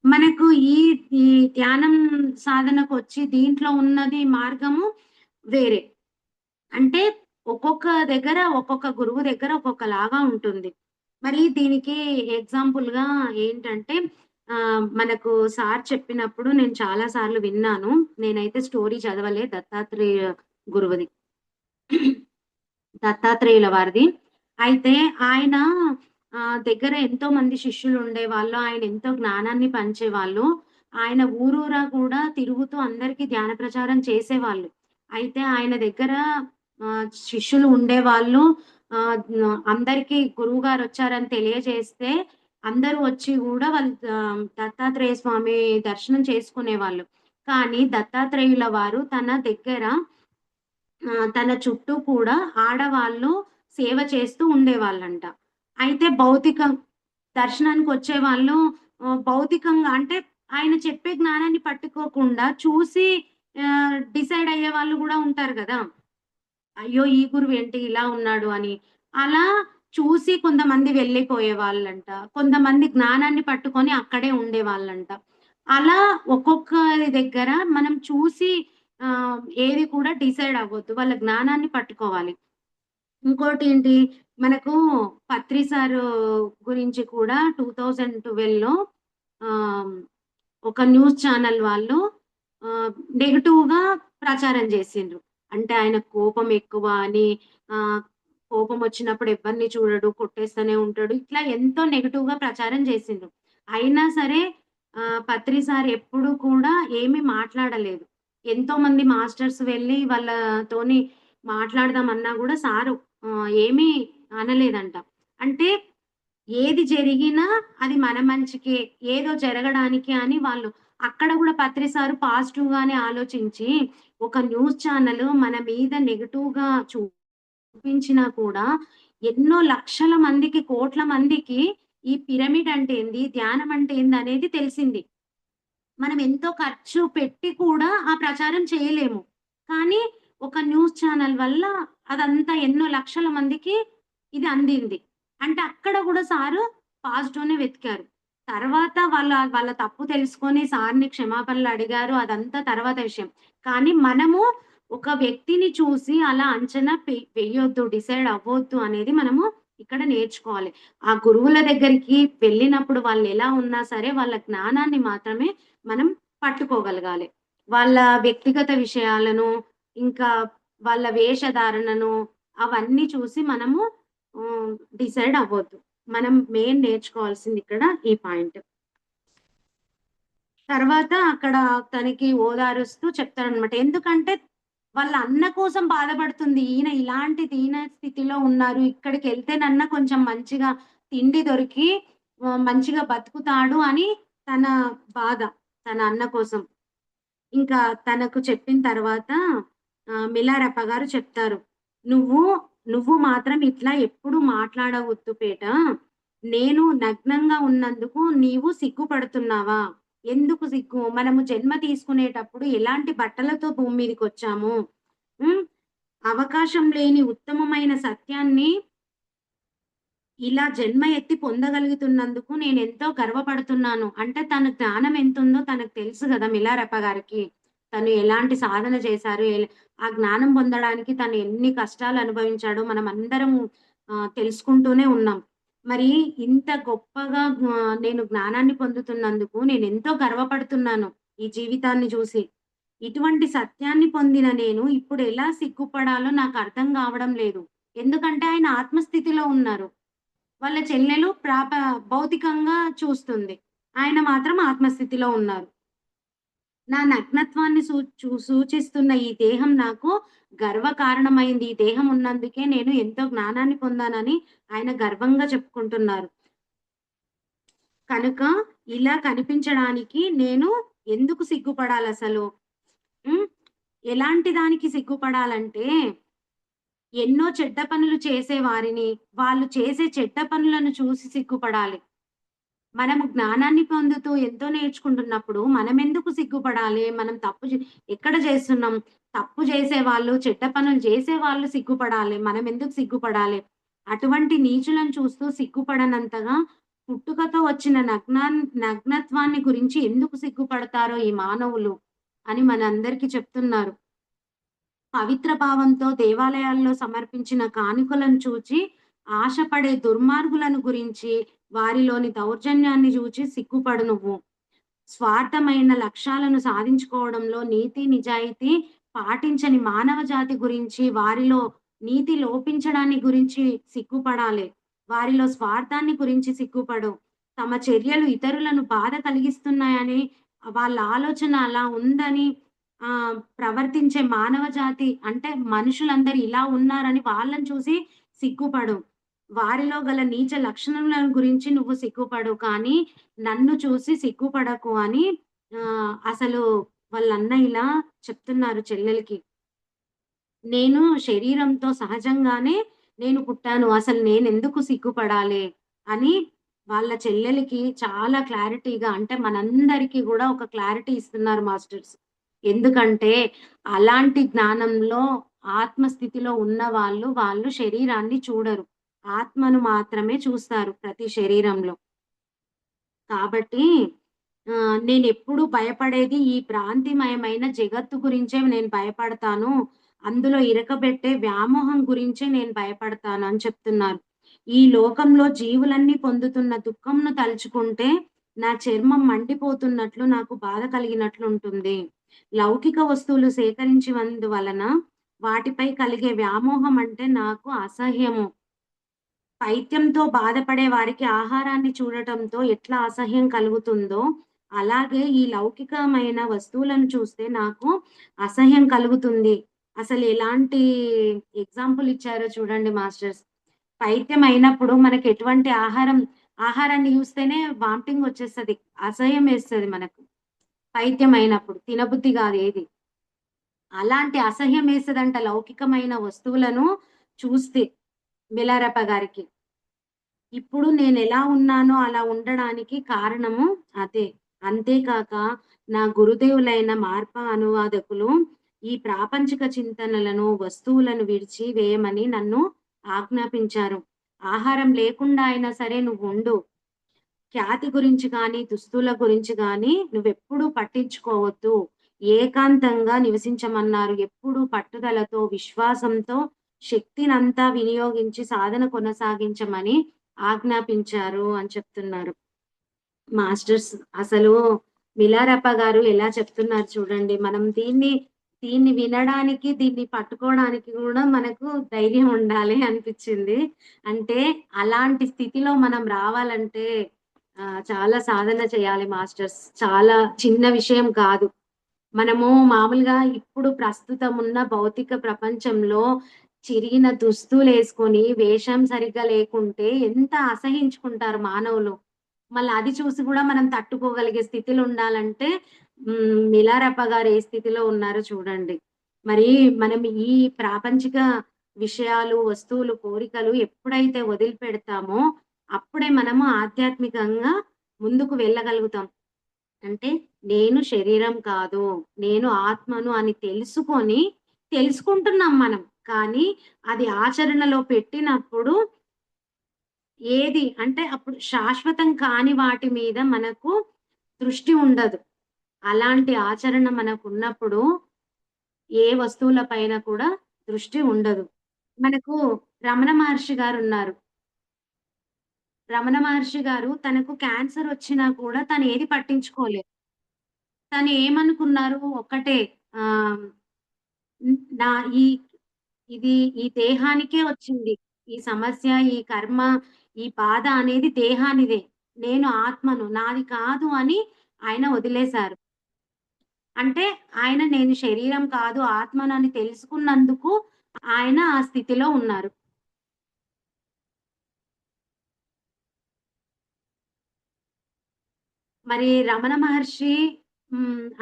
మనకు ఈ ధ్యానం సాధనకొచ్చి దీంట్లో ఉన్నది మార్గము వేరే. అంటే ఒక్కొక్క దగ్గర, ఒక్కొక్క గురువు దగ్గర ఒక్కొక్కలాగా ఉంటుంది. మరి దీనికి ఎగ్జాంపుల్‌గా ఏంటంటే మనకు సార్ చెప్పినప్పుడు నేను చాలా సార్లు విన్నాను. నేనైతే స్టోరీ చదవలే దత్తాత్రేయ గురువుది. దత్తాత్రేయుల వారిది. అయితే ఆయన దగ్గర ఎంతో మంది శిష్యులుండేవాళ్ళు. ఆయన ఎంతో జ్ఞానాన్ని పంచేవాళ్ళు. ఆయన ఊరూరా కూడా తిరుగుతూ అందరికి ధ్యాన ప్రచారం చేసేవాళ్ళు. అయితే ఆయన దగ్గర శిష్యులు ఉండేవాళ్ళు. అందరికి గురువుగారొచ్చారని తెలియజేస్తే అందరూ వచ్చి గూడా వాళ్ళు దత్తాత్రేయ స్వామి దర్శనం చేసుకునేవాళ్ళు. కానీ దత్తాత్రేయుల వారు తన దగ్గర తన చుట్టూ కూడా ఆడవాళ్ళు సేవ చేస్తూ ఉండేవాళ్ళంట. అయితే దర్శనానికి వచ్చేవాళ్ళు భౌతికంగా అంటే ఆయన చెప్పే జ్ఞానాన్ని పట్టుకోకుండా చూసి డిసైడ్ అయ్యే వాళ్ళు గూడా ఉంటారు గదా! అయ్యో! ఈ గురువేంటి ఇలా ఉన్నాడు అని. అలా చూసి కొంతమంది వెళ్ళిపోయేవాళ్ళంట. కొంతమంది జ్ఞానాన్ని పట్టుకొని అక్కడే ఉండేవాళ్ళంట. అలా ఒక్కొక్కరి దగ్గర మనం చూసి ఏది కూడా డిసైడ్ అవ్వొద్దు. వాళ్ళ జ్ఞానాన్ని పట్టుకోవాలి. ఇంకోటేంటి మనకు పత్రి సారు గురించి కూడా 2012లో ఆహ్, ఒక న్యూస్ ఛానల్ వాళ్ళు ఆహ్, నెగెటివ్‌గా ప్రచారం జేసిండ్రు. అంటే ఆయన కోపం ఎక్కువ అని ఆహ్, కోపమొచ్చినప్పుడు ఎవ్వరిని చూడడు, కొట్టేస్తూనే ఉంటాడు. ఇట్లా ఎంతో నెగెటివ్‌గా ప్రచారం జేసిండ్రు. అయినా సరే పత్రి సార్ ఎప్పుడు కూడా ఏమి మాట్లాడలేదు. ఎంతోమంది మాస్టర్స్ వెళ్లి వాళ్ళతోని మాట్లాడదామన్నా గూడా సారు ఏమీ అనలేదంట. అంటే ఏది జరిగినా అది మన మంచికే, ఏదో జరగడానికి అని వాళ్ళు అక్కడ గూడా పత్రి సారు పాజిటివ్‌గానే ఆలోచించి, ఒక న్యూస్ ఛానల్ మన మీద నెగెటివ్‌గా చూపించినా కూడా, ఎన్నో లక్షల మందికి, కోట్ల మందికి ఈ పిరమిడ్ అంటే ఏంది? ధ్యానం అంటే ఏందనేది తెలిసింది. మనం ఎంతో ఖర్చు పెట్టి కూడా ఆ ప్రచారం చేయలేము. కానీ ఒక న్యూస్ ఛానల్ వల్ల అదంతా ఎన్నో లక్షల మందికి ఇది అందింది. అంటే అక్కడ గూడా సారు పాజిటివ్‌నే వెతికారు. తర్వాత వాళ్ళ తప్పు తెలుసుకొని సార్‌ని క్షమాపణలు అడిగారు. అదంతా తర్వాత విషయం. కానీ మనము ఒక వ్యక్తిని చూసి అలా అంచనా వెయ్యొద్దు, డిసైడ్ అవ్వొద్దు అనేది మనము ఇక్కడ నేర్చుకోవాలి. ఆ గురువుల దగ్గరికి వెళ్ళినప్పుడు వాళ్ళెలా ఉన్నా సరే వాళ్ళ జ్ఞానాన్ని మాత్రమే మనం పట్టుకోగలగాలి. వాళ్ళ వ్యక్తిగత విషయాలను, ఇంకా వాళ్ళ వేషధారణను అవన్నీ చూసి మనము హ్మ్, డిసైడ్ అవ్వొద్దు. మనం మెయిన్ నేర్చుకోవాల్సింది ఇక్కడ ఈ పాయింట్. తర్వాత అక్కడ తనకి ఓదారుస్తూ చెప్తారనమాట. ఎందుకంటే వాళ్ళ అన్న కోసం బాధపడుతుంది. ఈయన ఇలాంటి దీన స్థితిలో ఉన్నారు. ఇక్కడికెళ్తేనన్నా కొంచెం మంచిగా తిండి దొరికి మంచిగా బతుకుతాడు అని తన బాధ. తన అన్న కోసం. ఇంకా తనకు చెప్పిన తర్వాత మిలారెప్ప గారు చెప్తారు. "నువ్వు, నువ్వు మాత్రం ఇట్లా ఎప్పుడు మాట్లాడవద్దు బేట. నేను నగ్నంగా ఉన్నందుకు నీవు సిగ్గుపడుతున్నావా? ఎందుకు సిగ్గు? మనము జన్మ తీసుకునేటప్పుడు ఎలాంటి బట్టలతో భూమి మీదకొచ్చాము. హ్మ్. అవకాశం లేని ఉత్తమమైన సత్యాన్ని ఇలా జన్మ ఎత్తి పొందగలుగుతున్నందుకు నేనెంతో గర్వపడుతున్నాను." అంటే తన జ్ఞానం ఎంతుందో తనకు తెలుసు గదా! మిలారెప్ప గారికి. తను ఎలాంటి సాధన చేశారు, ఆ జ్ఞానం పొందడానికి తను ఎన్ని కష్టాలు అనుభవించాడో మనమందరం తెలుసుకుంటూనే ఉన్నాం. మరి ఇంత గొప్పగా నేను జ్ఞానాన్ని పొందుతున్నందుకు నేనెంతో గర్వపడుతున్నాను ఈ జీవితాన్ని చూసి. ఇటువంటి సత్యాన్ని పొందిన నేను ఇప్పుడెలా సిగ్గుపడాలో నాకర్థం గావడం లేదు. ఎందుకంటే ఆయన ఆత్మస్థితిలో ఉన్నారు. వాళ్ళ చెల్లెలు భౌతికంగా చూస్తుంది. ఆయన మాత్రం ఆత్మస్థితిలో ఉన్నారు. నా నగ్నత్వాన్ని సూచిస్తున్న ఈ దేహం నాకు గర్వకారణమైంది. ఈ దేహం ఉన్నందుకే నేను ఎంతో జ్ఞానాన్ని పొందానని ఆయన గర్వంగా చెప్పుకుంటున్నారు. కనుక ఇలా కనిపించడానికి నేను ఎందుకు సిగ్గుపడాలసలు? హ్మ్. ఎలాంటి దానికి సిగ్గుపడాలంటే ఎన్నో చెడ్డ పనులు చేసే వారిని, వాళ్ళు చేసే చెడ్డ పనులను చూసి సిగ్గుపడాలి. మనము జ్ఞానాన్ని పొందుతూ ఎంతో నేర్చుకుంటున్నప్పుడు మనమెందుకు సిగ్గుపడాలి? మనం తప్పు ఎక్కడ చేస్తున్నాం? తప్పు చేసేవాళ్ళు, చెడ్డ పనులు చేసేవాళ్ళు సిగ్గుపడాలి. మనమెందుకు సిగ్గుపడాలి? అటువంటి నీచులను చూస్తూ సిగ్గుపడనంతగా పుట్టుకతో వచ్చిన నగ్నత్వాన్ని గురించి ఎందుకు సిగ్గుపడతారో ఈ మానవులు అని మనందరికీ చెప్తున్నారు. పవిత్ర భావంతో దేవాలయాల్లో సమర్పించిన కానుకలను చూచి ఆశపడే దుర్మార్గులను గురించి, వారిలోని దౌర్జన్యాన్ని జూచి సిగ్గుపడు నువ్వు. స్వార్థమైన లక్ష్యాలను సాధించుకోవడంలో నీతి, నిజాయితీ పాటించని మానవ జాతి గురించి, వారిలో నీతి లోపించడాన్ని గురించి సిగ్గుపడాలి. వారిలో స్వార్థాన్ని గురించి సిగ్గుపడు. తమ చర్యలు ఇతరులను బాధ కలిగిస్తున్నాయని, వాళ్ళ ఆలోచన అలా ఉందని ప్రవర్తించే మానవ జాతి అంటే మనుషులందరూ ఇలా ఉన్నారని వాళ్ళని చూసి సిగ్గుపడు. వారిలో గల నీచ లక్షణములను గురించి నువ్వు సిగ్గుపడు. కానీ నన్ను చూసి సిగ్గుపడకు అని అసలు వాళ్ళన్న ఇలా చెప్తున్నారు చెల్లెలికి. నేను శరీరంతో సహజంగానే నేను పుట్టాను. అసలు నేనెందుకు సిగ్గుపడాలి అని వాళ్ళ చెల్లెలికి చాలా క్లారిటీగా అంటే మనందరికీ గూడా ఒక క్లారిటీ ఇస్తున్నారు మాస్టర్స్. ఎందుకంటే అలాంటి జ్ఞానంలో ఆత్మస్థితిలో ఉన్నవాళ్ళు, వాళ్ళు శరీరాన్ని చూడరు. ఆత్మను మాత్రమే చూస్తారు ప్రతి శరీరంలో. కాబట్టి నేనెప్పుడు భయపడేది ఈ భ్రాంతిమయమైన జగత్తు గురించే నేను భయపడతాను. అందులో ఇరకబెట్టే వ్యామోహం గురించే నేను భయపడతాను అని చెప్తున్నారు. ఈ లోకంలో జీవులన్నీ పొందుతున్న దుఃఖంను తలుచుకుంటే నా చర్మం మండిపోతున్నట్లు నాకు బాధ కలిగినట్లుంటుంది. లౌకిక వస్తువులు సేకరించినందువలన వాటిపై కలిగే వ్యామోహం అంటే నాకు అసహ్యము. పైత్యంతో బాధపడే వారికి ఆహారాన్ని చూడటంతో ఎట్లా అసహ్యం కలుగుతుందో, అలాగే ఈ లౌకికమైన వస్తువులను చూస్తే నాకు అసహ్యం కలుగుతుంది. అసలు ఎలాంటి ఎగ్జాంపుల్ ఇచ్చారో చూడండి మాస్టర్స్. పైత్యం అయినప్పుడు మనకి ఎటువంటి ఆహారాన్ని చూస్తేనే వామిటింగ్ వచ్చేస్తది. అసహ్యం వేస్తది మనకు. పైత్యం అయినప్పుడు తినబుద్ధి కాదు ఏది. అలాంటి అసహ్యం వేస్తదంట లౌకికమైన వస్తువులను చూస్తే మిలారెప్ప గారికి. ఇప్పుడు నేనెలా ఉన్నానో అలా ఉండడానికి కారణము అదే. అంతేకాక నా గురుదేవులైన మార్ప అనువాదకులు ఈ ప్రాపంచిక చింతనలను, వస్తువులను విడిచి వేయమని నన్ను ఆజ్ఞాపించారు. ఆహారం లేకుండా అయినా సరే నువ్వుండు. ఖ్యాతి గురించి కానీ, దుస్తుల గురించి గానీ నువ్వెప్పుడూ పట్టించుకోవద్దు. ఏకాంతంగా నివసించమన్నారు. ఎప్పుడూ పట్టుదలతో, విశ్వాసంతో శక్తినంతా వినియోగించి సాధన కొనసాగించమని ఆజ్ఞాపించారు అని చెప్తున్నారు. మాస్టర్స్ అసలు మిలారప్ప గారు ఎలా చెప్తున్నారు చూడండి. మనం దీన్ని వినడానికి, దీన్ని పట్టుకోవడానికి గూడా మనకు ధైర్యం ఉండాలి అనిపిచ్చింది. అంటే అలాంటి స్థితిలో మనం రావాలంటే చాలా సాధన చేయాలి మాస్టర్స్. చాలా చిన్న విషయం కాదు. మనము మామూలుగా ఇప్పుడు ప్రస్తుతం ఉన్న భౌతిక ప్రపంచంలో చిరిగిన దుస్తులేసుకొని, వేషం సరిగ్గా లేకుంటే ఎంత అసహించుకుంటారు మానవులు. మళ్ళా అది చూసి గూడా మనం తట్టుకోగలిగే స్థితిలో ఉండాలంటే మిలారప్ప గారు ఏ స్థితిలో ఉన్నారో చూడండి. మరి మనం ఈ ప్రాపంచిక విషయాలు, వస్తువులు, కోరికలు ఎప్పుడైతే వదిలిపెడతామో అప్పుడే మనము ఆధ్యాత్మికంగా ముందుకు వెళ్ళగలుగుతాం. అంటే నేను శరీరం కాదు. నేను ఆత్మను అని తెలుసుకుంటున్నాం మనం. కానీ అది ఆచరణలో పెట్టినప్పుడు ఏది అంటే అప్పుడు శాశ్వతం కాని వాటి మీద మనకు దృష్టి ఉండదు. అలాంటి ఆచరణ మనకున్నప్పుడు ఏ వస్తువుల పైన కూడా దృష్టి ఉండదు. మనకు రమణ మహర్షి గారున్నారు. రమణ మహర్షి గారు తనకు క్యాన్సర్ వచ్చినా కూడా తను ఏది పట్టించుకోలేదు. తను ఏమనుకున్నారు ఒక్కటే ఆహ్, హ్మ్. ఈ ఇది ఈ దేహానికే వచ్చింది. ఈ సమస్య, ఈ కర్మ, ఈ బాధ అనేది దేహానిదే. నేను ఆత్మను. నాది కాదు అని ఆయన వదిలేశారు. అంటే ఆయన నేను శరీరం కాదు, ఆత్మనని తెలుసుకున్నందుకు ఆయన ఆ స్థితిలో ఉన్నారు. మరి రమణ మహర్షి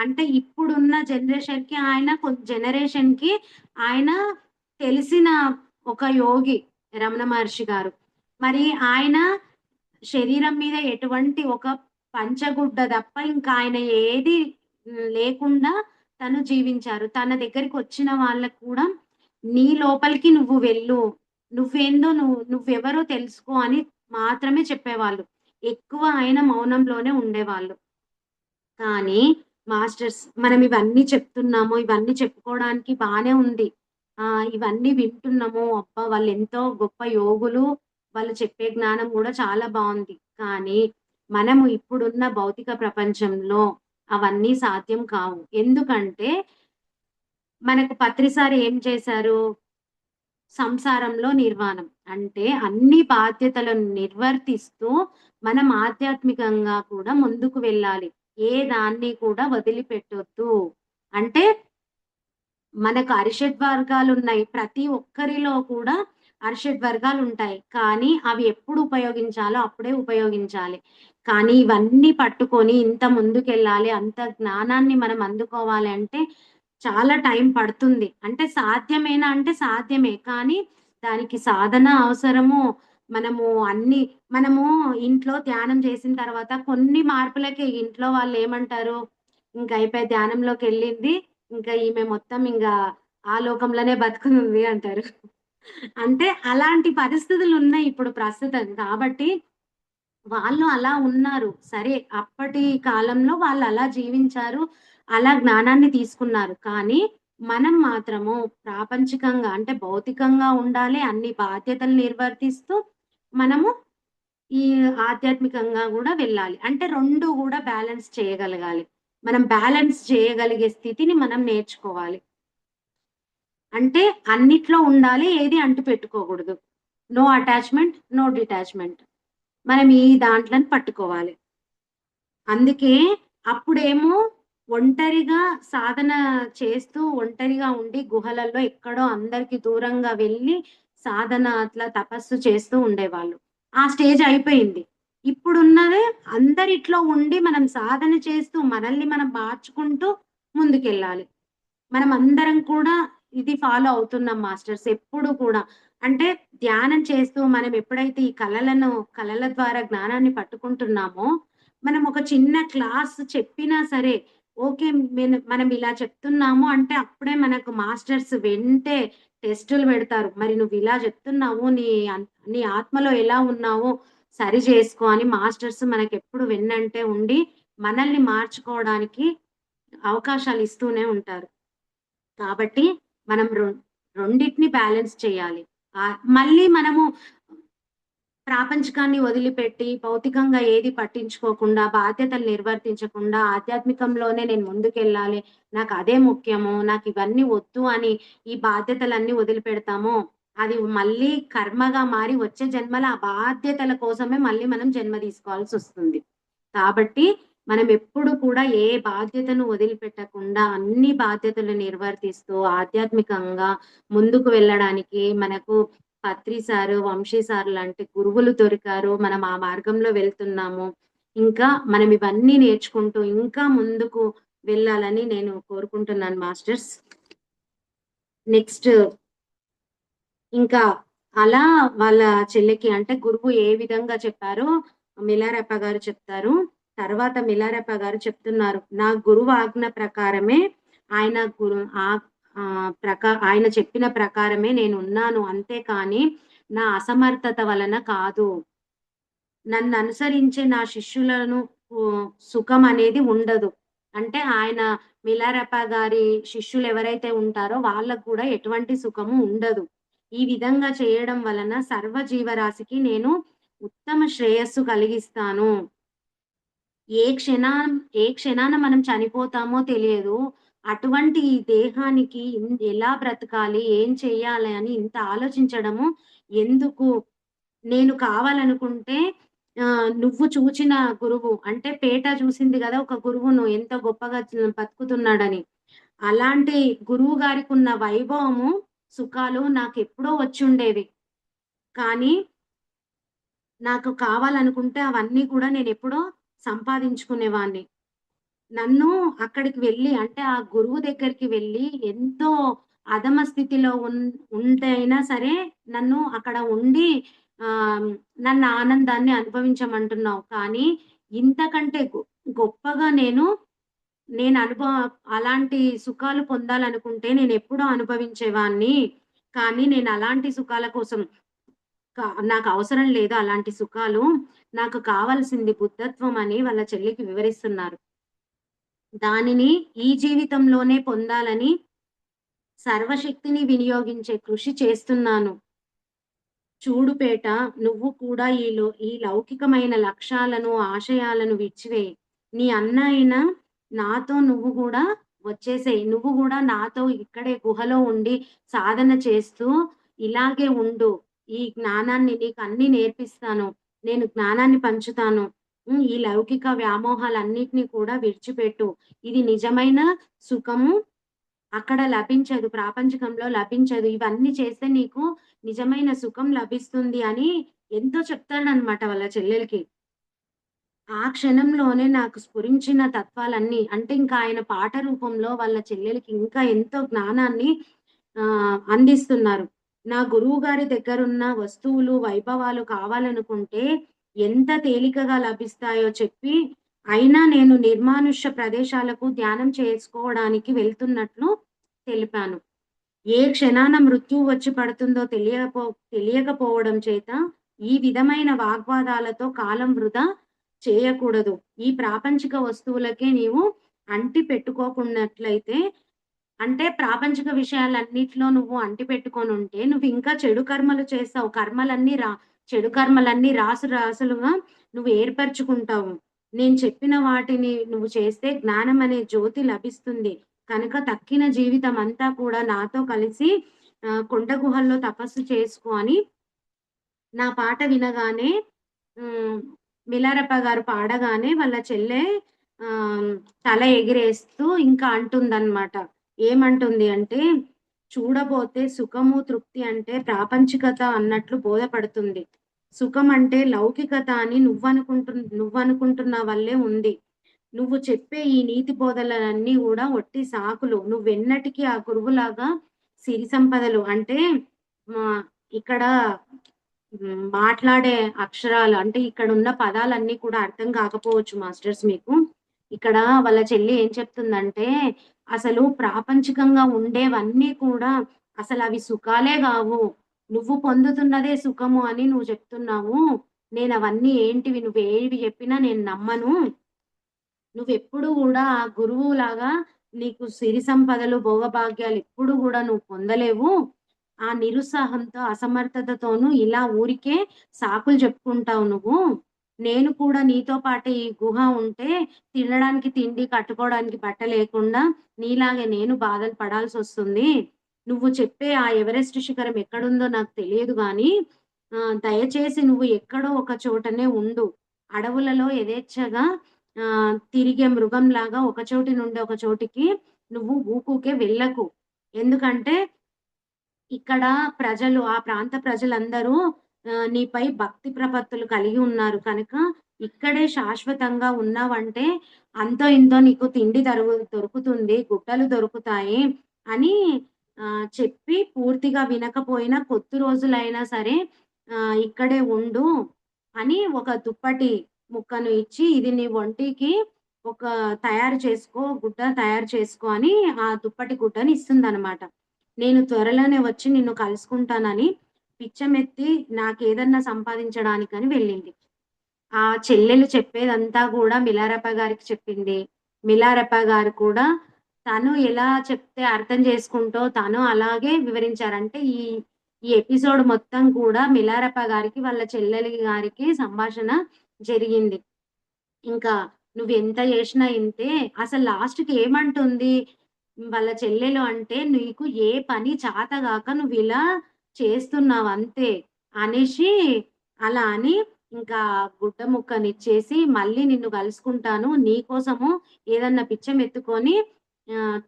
అంటే ఇప్పుడున్న జనరేషన్‌కి జనరేషన్‌కి ఆయన తెలిసిన ఒక యోగి రమణ మహర్షి గారు. మరి ఆయన శరీరం మీద ఎటువంటి ఒక పంచగుడ్డ తప్ప ఇంకా ఆయన ఏది లేకుండా తను జీవించారు. తన దగ్గరికొచ్చిన వాళ్ళకి కూడా నీ లోపలికి నువ్వు వెళ్ళు. నువ్వెవరో తెలుసుకో అని మాత్రమే చెప్పేవాళ్ళు. ఎక్కువ ఆయన మౌనంలోనే ఉండేవాళ్ళు. కానీ మాస్టర్స్ మనం ఇవన్నీ చెప్తున్నాము. ఇవన్నీ చెప్పుకోవడానికి బానే ఉంది. ఇవన్నీ వింటున్నాము. అబ్బా! వాళ్ళెంతో గొప్ప యోగులు. వాళ్ళు చెప్పే జ్ఞానం గూడా చాలా బావుంది. కానీ మనము ఇప్పుడున్న భౌతిక ప్రపంచంలో అవన్నీ సాధ్యం కావు. ఎందుకంటే మనకు పత్రిసారి ఏం చేశారు? సంసారంలో నిర్వాణం. అంటే అన్ని బాధ్యతలను నిర్వర్తిస్తూ మనం ఆధ్యాత్మికంగా కూడా ముందుకు వెళ్ళాలి. ఏ దాన్ని కూడా వదిలిపెట్టొద్దు. అంటే మనకు అరిషడ్ వర్గాలున్నాయి. ప్రతి ఒక్కరిలో కూడా అరిషడ్ వర్గాలుంటాయి. కానీ అవి ఎప్పుడు ఉపయోగించాలో అప్పుడే ఉపయోగించాలి. కానీ ఇవన్నీ పట్టుకొని ఇంత ముందుకెళ్ళాలి, అంత జ్ఞానాన్ని మనం అందుకోవాలి అంటే చాలా టైం పడుతుంది. అంటే సాధ్యమేనా అంటే సాధ్యమే. కానీ దానికి సాధన అవసరము. మనము అన్ని మనము ఇంట్లో ధ్యానం చేసిన తర్వాత కొన్ని మార్పులకే ఇంట్లో వాళ్ళేమంటారు, "ఇంక అయిపాయే ధ్యానంలోకెళ్ళింది. ఇంకా ఈమె మొత్తం ఇంగా ఆ లోకంలోనే బతుకుతుంది" అంటారు. అంటే అలాంటి పరిస్థితులున్నాయి ఇప్పుడు ప్రస్తుతం. కాబట్టి వాళ్ళు అలా ఉన్నారు. సరే అప్పటి కాలంలో వాళ్ళలా జీవించారు. అలా జ్ఞానాన్ని తీసుకున్నారు. కానీ మనం మాత్రము ప్రాపంచికంగా అంటే భౌతికంగా ఉండాలి. అన్ని బాధ్యతలు నిర్వర్తిస్తూ మనము ఈ ఆధ్యాత్మికంగా గూడా వెళ్ళాలి. అంటే 2 గూడా బ్యాలెన్స్ చేయగలగాలి. మనం బ్యాలెన్స్ చేయగలిగే స్థితిని మనం నేర్చుకోవాలి. అంటే అన్నిట్లో ఉండాలి. ఏది అంటు పెట్టుకోకూడదు. No attachment, no detachment. మనం ఈ దాంట్లోని పట్టుకోవాలి. అందుకే అప్పుడేమో ఒంటరిగా సాధన చేస్తూ, ఒంటరిగా ఉండి గుహలలో ఎక్కడో అందరికి దూరంగా వెళ్లి సాధన అట్లా తపస్సు చేస్తూ ఉండేవాళ్ళు. ఆ స్టేజ్ అయిపోయింది. ఇప్పుడున్నది అందరిట్లో ఉండి మనం సాధన చేస్తూ, మనల్ని మనం మార్చుకుంటూ ముందుకెళ్ళాలి. మనమందరం కూడా ఇది ఫాలో అవుతున్నాం మాస్టర్స్. ఎప్పుడు కూడా. అంటే ధ్యానం చేస్తూ మనం ఎప్పుడైతే ఈ కళల ద్వారా జ్ఞానాన్ని పట్టుకుంటున్నామో, మనం ఒక చిన్న క్లాస్ చెప్పినా సరే, ఓకే. మనం ఇలా చెప్తున్నాము అంటే అప్పుడే మనకు మాస్టర్స్ వెంటే టెస్టులు పెడతారు. మరి నువ్విలా చెప్తున్నావు. నీ ఆత్మలో ఎలా ఉన్నావో సరి చేసుకో అని మాస్టర్స్ మనకెప్పుడు వెన్నంటే ఉండి, మనల్ని మార్చుకోవడానికి అవకాశాలు ఇస్తూనే ఉంటారు. కాబట్టి మనం రెండిటిని బ్యాలెన్స్ చేయాలి. మళ్ళీ మనము ప్రాపంచికాన్ని వదిలిపెట్టి, భౌతికంగా ఏది పట్టించుకోకుండా, బాధ్యతలు నిర్వర్తించకుండా, ఆధ్యాత్మికంలోనే నేను ముందుకెళ్ళాలి. నాకదే ముఖ్యము. నాకివన్నీ వద్దు అని ఈ బాధ్యతలన్నీ వదిలిపెడతామో, అది మళ్ళీ కర్మగా మారి వచ్చే జన్మలో ఆ బాధ్యతల కోసమే మళ్ళీ మనం జన్మ తీసుకోవాల్సొస్తుంది. కాబట్టి మనమెప్పుడు కూడా ఏ బాధ్యతను వదిలిపెట్టకుండా అన్ని బాధ్యతలు నిర్వర్తిస్తూ ఆధ్యాత్మికంగా ముందుకు వెళ్ళడానికి మనకు పత్రి సారు, వంశీ సార్ లాంటి గురువులు దొరికారు. మనం ఆ మార్గంలో వెళ్తున్నాము. ఇంకా మనం ఇవన్నీ నేర్చుకుంటూ ఇంకా ముందుకు వెళ్ళాలని నేను కోరుకుంటున్నాను మాస్టర్స్. నెక్స్ట్ ఇంకా అలా వాళ్ళ చెల్లికి అంటే గురువు ఏ విధంగా చెప్పారో మిలారెప్ప గారు చెప్తారు. తర్వాత మిలారెప్ప గారు చెప్తున్నారు. నా గురువు ఆజ్ఞ ప్రకారమే ఆయన గురు ఆహ్, ఆయన చెప్పిన ప్రకారమే నేనున్నాను. అంతేకాని నా అసమర్థత వలన కాదు. నన్ననుసరించే నా శిష్యులను సుఖం అనేది ఉండదు. అంటే ఆయన మిలారెప్ప గారి శిష్యులెవరైతే ఉంటారో వాళ్ళకి కూడా ఎటువంటి సుఖము ఉండదు. ఈ విధంగా చేయడం వలన సర్వ జీవరాశికి నేను ఉత్తమ శ్రేయస్సు కలిగిస్తాను. ఏ ఏ క్షణాన మనం చనిపోతామో తెలియదు. అటువంటి ఈ దేహానికి ఎలా బ్రతకాలి? ఏం చేయాలి? అని ఇంత ఆలోచించడము ఎందుకు? నేను కావాలనుకుంటే నువ్వు చూచిన గురువు అంటే పేట చూసింది గదా! ఒక గురువును ఎంత గొప్పగా బతుకుతున్నాడని. అలాంటి గురువు గారికున్న వైభవము, సుఖాలు నాకెప్పుడో వచ్చుండేవి. కానీ నాకు కావాలనుకుంటే అవన్నీ కూడా నేనెప్పుడో సంపాదించుకునేవాడిని. నన్ను అక్కడికి వెళ్ళి అంటే ఆ గురువు దగ్గరికి వెళ్ళి ఎంతో అధమ స్థితిలో ఉంటే అయినా సరే నన్ను అక్కడ ఉండి ఆహ్, నన్ను ఆనందాన్ని అనుభవించమంటున్నావు. కానీ ఇంతకంటే గొప్పగా నేను అలాంటి సుఖాలు పొందాలనుకుంటే నేనెప్పుడో అనుభవించేవాడిని. కానీ నేను అలాంటి సుఖాల కోసం నాకు అవసరం లేదు అలాంటి సుఖాలు. నాకు కావాల్సింది బుద్ధత్వం అని వాళ్ళ చెల్లికి వివరిస్తున్నారు. దానిని ఈ జీవితంలోనే పొందాలని సర్వశక్తిని వినియోగించే కృషి చేస్తున్నాను. చూడు పేట నువ్వు కూడా ఈ లౌకికమైన లక్ష్యాలను, ఆశయాలను విడిచివేయి. నీ అన్న అయిన నాతో నువ్వు గూడా వచ్చేసేయి. నువ్వు గూడా నాతో ఇక్కడే గుహలో ఉండి సాధన చేస్తూ ఇలాగే ఉండు. ఈ జ్ఞానాన్ని నీకన్నీ నేర్పిస్తాను. నేను జ్ఞానాన్ని పంచుతాను. ఈ లౌకిక వ్యామోహాలన్నిటిని కూడా విడిచిపెట్టు. ఇది నిజమైన సుఖము అక్కడ లభించదు. ప్రాపంచికంలో లభించదు. ఇవన్నీ చేస్తే నీకు నిజమైన సుఖం లభిస్తుంది అని ఎంతో చెప్తాడనమాట వాళ్ళ చెల్లెలికి. ఆ క్షణంలోనే నాకు స్ఫురించిన తత్వాలన్నీ అంటే ఇంకా ఆయన పాట రూపంలో వాళ్ళ చెల్లెలికి ఇంకా ఎంతో జ్ఞానాన్ని అందిస్తున్నారు. నా గురువు గారి దగ్గరున్న వస్తువులు, వైభవాలు కావాలనుకుంటే ఎంత తేలికగా లభిస్తాయో చెప్పి, అయినా నేను నిర్మానుష్య ప్రదేశాలకు ధ్యానం చేసుకోవడానికి వెళ్తున్నట్లు తెలిపాను. ఏ క్షణాన మృత్యువు వచ్చి పడుతుందో తెలియకపోవడం చేత ఈ విధమైన వాగ్వాదాలతో కాలం వృధా చేయకూడదు. ఈ ప్రాపంచిక వస్తువులకే నీవు అంటి పెట్టుకోకున్నట్లయితే అంటే ప్రాపంచిక విషయాలన్నిట్లో నువ్వు అంటిపెట్టుకొనుంటే, నువ్వింకా చెడు కర్మలు చేస్తావు. చెడు కర్మలన్నీ రాసు రాసులుగా నువ్వు ఏర్పరచుకుంటావు. నేను చెప్పిన వాటిని నువ్వు చేస్తే జ్ఞానం అనే జ్యోతి లభిస్తుంది. కనుక తక్కిన జీవితం అంతా కూడా నాతో కలిసి కొండ గుహల్లో తపస్సు చేసుకో అని నా పాట వినగానే హ్మ్. మిలారప్ప గారు పాడగానే వాళ్ళ చెల్లె ఆహ్, తల ఎగిరేస్తూ ఇంకా అంటుందనమాట. ఏమంటుంది అంటే, చూడబోతే సుఖము, తృప్తి అంటే ప్రాపంచికత అన్నట్లు బోధపడుతుంది. సుఖం అంటే లౌకికత అని నువ్వనుకుంటున్న వల్లే ఉంది. నువ్వు చెప్పే ఈ నీతి బోధలనన్నీ గూడా ఒట్టి సాకులు. నువ్వెన్నటికీ ఆ గురువులాగా సిరి సంపదలు అంటే ఇక్కడ మాట్లాడే అక్షరాలు అంటే ఇక్కడున్న పదాలన్నీ కూడా అర్థం కాకపోవచ్చు మాస్టర్స్ మీకు. ఇక్కడ వాళ్ళ చెల్లి ఏం చెప్తుందంటే, అసలు ప్రాపంచికంగా ఉండేవన్నీ కూడా అసలవి సుఖాలే గావు. నువ్వు పొందుతున్నదే సుఖము అని నువ్వు చెప్తున్నావు. నేనవన్నీ ఏంటివి నువ్వేవి చెప్పినా నేను నమ్మను. నువ్వెప్పుడు గూడా ఆ గురువులాగా నీకు సిరి సంపదలు, భోగభాగ్యాలు ఎప్పుడు గూడా నువ్వు పొందలేవు. ఆ నిరుత్సాహంతో, అసమర్థతతోనూ ఇలా ఊరికే సాకులు చెప్పుకుంటావు నువ్వు. నేను కూడా నీతో పాటే ఈ గుహ ఉంటే తినడానికి తిండి, కట్టుకోవడానికి బట్ట లేకుండా నీలాగే నేను బాధలు పడాల్సొస్తుంది. నువ్వు చెప్పే ఆ ఎవరెస్ట్ శిఖరం ఎక్కడుందో నాకు తెలియదు గానీ దయచేసి నువ్వు ఎక్కడో ఒక చోటనే ఉండు. అడవులలో యథేచ్ఛగా తిరిగే మృగంలాగా ఒక చోటి నుండి ఒక చోటికి నువ్వు ఊకూకే వెళ్ళకు. ఎందుకంటే ఇక్కడ ప్రజలు ఆ ప్రాంత ప్రజలందరూ నీపై భక్తి ప్రపత్తులు కలిగి ఉన్నారు కనుక, ఇక్కడే శాశ్వతంగా ఉన్నావంటే అంతో ఇంతో నీకు తిండి దొరుకుతుంది, గుడ్డలు దొరుకుతాయి అని చెప్పి పూర్తిగా వినకపోయినా కొద్ది రోజులైనా సరే ఇక్కడే ఉండు అని ఒక దుప్పటి ముక్కను ఇచ్చి, ఇది నీ ఒంటికి ఒక తయారు చేసుకో, గుడ్డ తయారు చేసుకో అని ఆ దుప్పటి గుడ్డని ఇస్తుందనమాట. నేను త్వరలోనే వచ్చి నిన్ను కలుసుకుంటానని పిచ్చమెత్తి నాకేదన్నా సంపాదించడానికని వెళ్ళింది. ఆ చెల్లెలు చెప్పేదంతా గూడా మిలారప్ప గారికి చెప్పింది. మిలారప్ప గారు కూడా తను ఎలా చెప్తే అర్థం చేసుకుంటో తను అలాగే వివరించారు. అంటే ఈ ఎపిసోడ్ మొత్తం కూడా మిలారప్ప గారికి, వాళ్ళ చెల్లెలి గారికి సంభాషణ జరిగింది. ఇంకా నువ్వెంత జేషినా ఇంతే. అసలు లాస్ట్‌కి ఏమంటుంది వాళ్ళ చెల్లెలు అంటే, "నీకు ఏ పని చాతగాక నువ్విలా చేస్తున్నావంతే" అనేసి అలా అని ఇంకా గుడ్డ ముక్కనిచ్చేసి, "మళ్ళీ నిన్ను కలుసుకుంటాను. నీకోసము ఏదన్నా పిచ్చమెత్తుకొని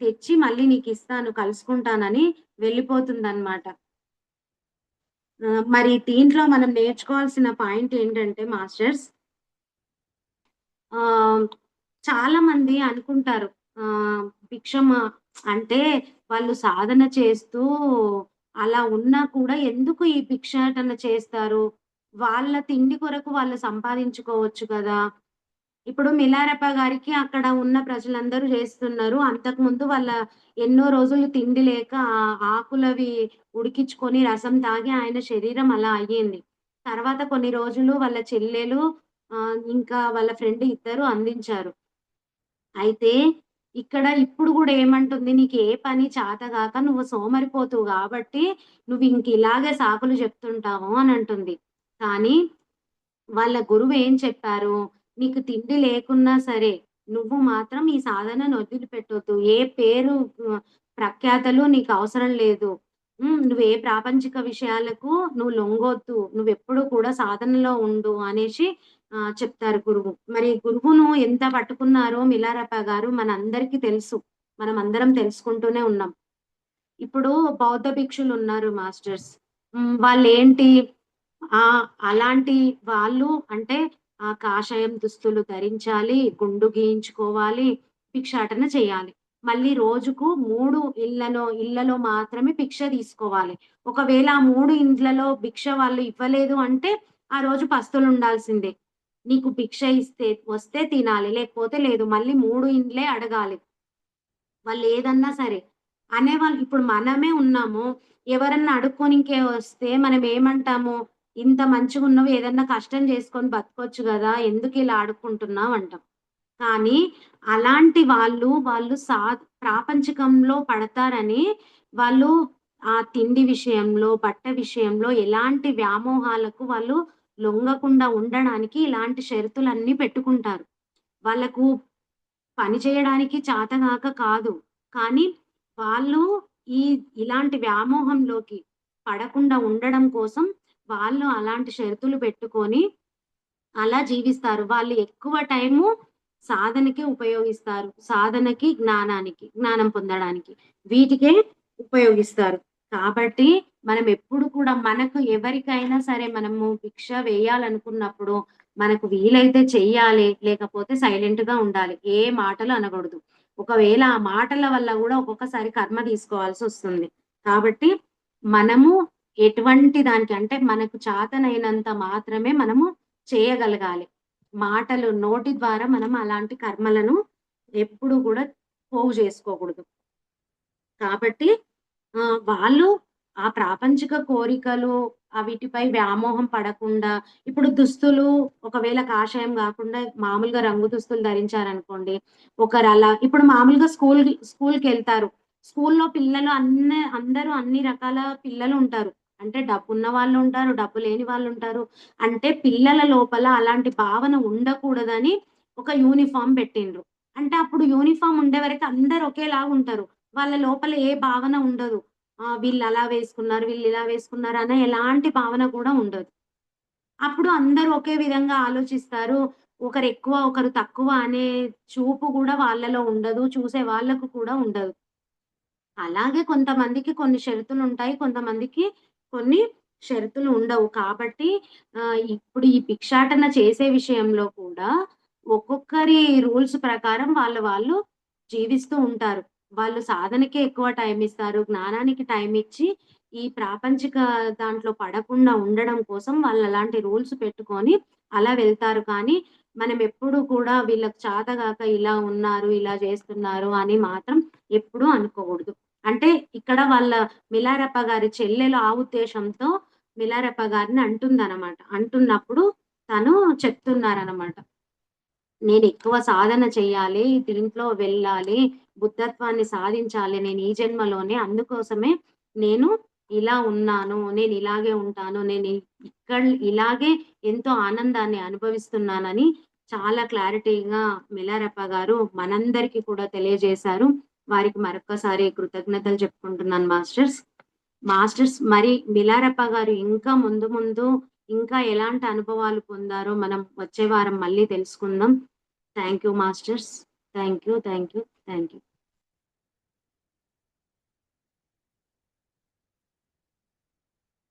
తెచ్చి మళ్ళీ నీకిస్తాను, కలుసుకుంటానని" వెళ్ళిపోతుందనమాట. మరి దీంట్లో మనం నేర్చుకోవాల్సిన పాయింట్ ఏంటంటే మాస్టర్స్ ఆహ్, చాలామంది అనుకుంటారు. భిక్షమ అంటే వాళ్ళు సాధన చేస్తూ అలా ఉన్నా కూడా ఎందుకు ఈ భిక్షాటన చేస్తారు? వాళ్ళ తిండి కొరకు వాళ్ళు సంపాదించుకోవచ్చు కదా! ఇప్పుడు మిలారెప్ప గారికి అక్కడ ఉన్న ప్రజలందరూ జేస్తున్నారు. అంతకుముందు ఎన్నో రోజులు తిండి లేక ఆకులవి ఉడికించుకొని రసం తాగి ఆయన శరీరం అలా అయ్యింది. తర్వాత కొన్ని రోజులు వాళ్ళ చెల్లెలు ఇంకా వాళ్ళ ఫ్రెండ్ ఇద్దరు అందించారు. అయితే ఇక్కడ ఇప్పుడు గూడా ఏమంటుంది, "నీకు ఏ పని చాతగాక నువ్వు సోమరిపోతువు గాబట్టి నువ్వింక ఇలాగే సాకులు జెప్తుంటావు" అనంటుంది. కానీ వాళ్ళ గురువు ఏం చెప్పారు, "నీకు తిండి లేకున్నా సరే, నువ్వు మాత్రం ఈ సాధనను వదిలిపెట్టొద్దు. ఏ పేరు ప్రఖ్యాతలు నీకవసరం లేదు. నువ్వు ఏ ప్రాపంచిక విషయాలకు నువ్వు లొంగొద్దు. నువ్వెప్పుడు కూడా సాధనలో ఉండు" అనేసి చెప్తారు గురువు. మరి గురువును ఎంత పట్టుకున్నారో మిలారప్ప గారు మనందరికీ తెలుసు. మనమందరం తెలుసుకుంటూనే ఉన్నాం. ఇప్పుడు బౌద్ధ భిక్షులున్నారు మాస్టర్స్. వాళ్ళేంటి అలాంటి వాళ్ళు అంటే కాషాయం దుస్తులు ధరించాలి, గుండు గీయించుకోవాలి, భిక్షాటన చేయాలి. మళ్ళీ రోజుకు 3 ఇళ్లలో మాత్రమే భిక్ష తీసుకోవాలి. ఒకవేళ ఆ 3 ఇండ్లలో భిక్ష వాళ్ళు ఇవ్వలేదు అంటే, ఆ రోజు పస్తులుండాల్సిందే. నీకు భిక్ష వస్తే తినాలి. లేకపోతే లేదు. మళ్ళీ 3 ఇండ్లే అడగాలి. వాళ్ళేదన్నా సరే. అనేవాళ్ళు ఇప్పుడు మనమే ఉన్నాము. ఎవరన్నా అడుక్కోనికే వస్తే మనమేమంటాము? ఇంత మంచిగున్నవు ఏదన్నా కష్టం చేసుకొని బతకొచ్చు గదా! ఎందుకిలా అడుక్కుంటున్నావు అంటాం. కానీ అలాంటి వాళ్ళు ప్రాపంచికంలో పడతారని వాళ్ళు ఆ తిండి విషయంలో, బట్ట విషయంలో ఎలాంటి వ్యామోహాలకు వాళ్ళు లొంగకుండా ఉండడానికి ఇలాంటి షరతులన్నీ పెట్టుకుంటారు. వాళ్ళకు పని చేయడానికి చాతగాక కాదు. కానీ వాళ్ళు ఈ ఇలాంటి వ్యామోహంలోకి పడకుండా ఉండడం కోసం వాళ్ళు అలాంటి షరతులు పెట్టుకొని అలా జీవిస్తారు. వాళ్ళు ఎక్కువ టైము సాధనకే ఉపయోగిస్తారు. సాధనకి, జ్ఞానం పొందడానికి. వీటికే ఉపయోగిస్తారు. కాబట్టి మనం ఎప్పుడు కూడా మనకు ఎవరికైనా సరే మనము భిక్ష వేయాలనుకున్నప్పుడు మనకు వీలైతే చెయ్యాలి. లేకపోతే సైలెంట్‌గా ఉండాలి. ఏ మాటలు అనకూడదు. ఒకవేళ ఆ మాటల వల్ల గూడా ఒక్కొక్కసారి కర్మ తీసుకోవాల్సొస్తుంది. కాబట్టి మనము ఎటువంటి దానికి అంటే మనకు చాతనైనంత మాత్రమే మనము చేయగలగాలి. మాటలు నోటి ద్వారా మనం అలాంటి కర్మలను ఎప్పుడు గూడా పోగు జేసుకోకూడదు. కాబట్టి వాళ్ళు ఆ ప్రాపంచిక కోరికలు వీటిపై వ్యామోహం పడకుండా ఇప్పుడు దుస్తులు ఒకవేళ కాషాయం గాకుండా మామూలుగా రంగు దుస్తులు ధరించారనుకోండి. ఒకరలా ఇప్పుడు మామూలుగా స్కూల్‌కెళ్తారు. స్కూల్‌లో పిల్లలు అందరూ అన్ని రకాల పిల్లలుంటారు. అంటే డబ్బున్న వాళ్ళుంటారు, డబ్బు లేని వాళ్ళుంటారు. అంటే పిల్లల లోపల అలాంటి భావన ఉండకూడదని ఒక యూనిఫార్మ్ పెట్టిండ్రు. అంటే అప్పుడు యూనిఫార్మ్ ఉండే వరకు అందరూ ఒకేలాగుంటారు. వాళ్ళ లోపల ఏ భావన ఉండదు. వీళ్ళలా వేసుకున్నారు, వీళ్ళిలా వేసుకున్నారు అనే ఎలాంటి భావన కూడా ఉండదు. అప్పుడు అందరూ ఒకే విధంగా ఆలోచిస్తారు. ఒకరెక్కువ, ఒకరు తక్కువ అనే చూపు గూడా వాళ్ళలో ఉండదు. చూసే వాళ్ళకు కూడా ఉండదు. అలాగే కొంతమందికి కొన్ని షరతులుంటాయి. కొంతమందికి కొన్ని షరతులు ఉండవు. కాబట్టి ఇప్పుడు ఈ భిక్షాటన చేసే విషయంలో కూడా ఒక్కొక్కరి రూల్స్ ప్రకారం వాళ్ళు జీవిస్తూ ఉంటారు. వాళ్ళు సాధనకే ఎక్కువ టైమిస్తారు. జ్ఞానానికి టైమిచ్చి ఈ ప్రాపంచిక దాంట్లో పడకుండా ఉండడం కోసం వాళ్ళలాంటి రూల్స్ పెట్టుకొని అలా వెళ్తారు. కానీ మనమెప్పుడు కూడా వీళ్ళకి చాతగాక ఇలా ఉన్నారు, ఇలా చేస్తున్నారు అని మాత్రం ఎప్పుడూ అనుకోకూడదు. అంటే ఇక్కడ వాళ్ళ మిలారెప్ప గారి చెల్లెలు ఆ ఉద్దేశంతో మిలారెప్ప గారిని అంటుందనమాట. అంటున్నప్పుడు తను చెప్తున్నారనమాట. నేనెక్కువ సాధన చెయ్యాలి, దీంట్లో వెళ్ళాలి, బుద్ధత్వాన్ని సాధించాలి నేను ఈ జన్మలోనే. అందుకోసమే నేను ఇలా ఉన్నాను. నేనిలాగే ఉంటాను. ఇలాగే ఎంతో ఆనందాన్ని అనుభవిస్తున్నానని చాలా క్లారిటీగా మిలారెప్ప గారు మనందరికీ కూడా తెలియజేశారు. వారికి మరొక్కసారి కృతజ్ఞతలు చెప్పుకుంటున్నాను మాస్టర్స్. మాస్టర్స్ మరి మిలారెప్ప గారు ఇంకా ముందు ముందు ఇంకా ఎలాంటి అనుభవాలు పొందారో మనం వచ్చే వారం మళ్ళీ తెలుసుకుందాం. Thank you masters. Thank you. Thank you. Thank you.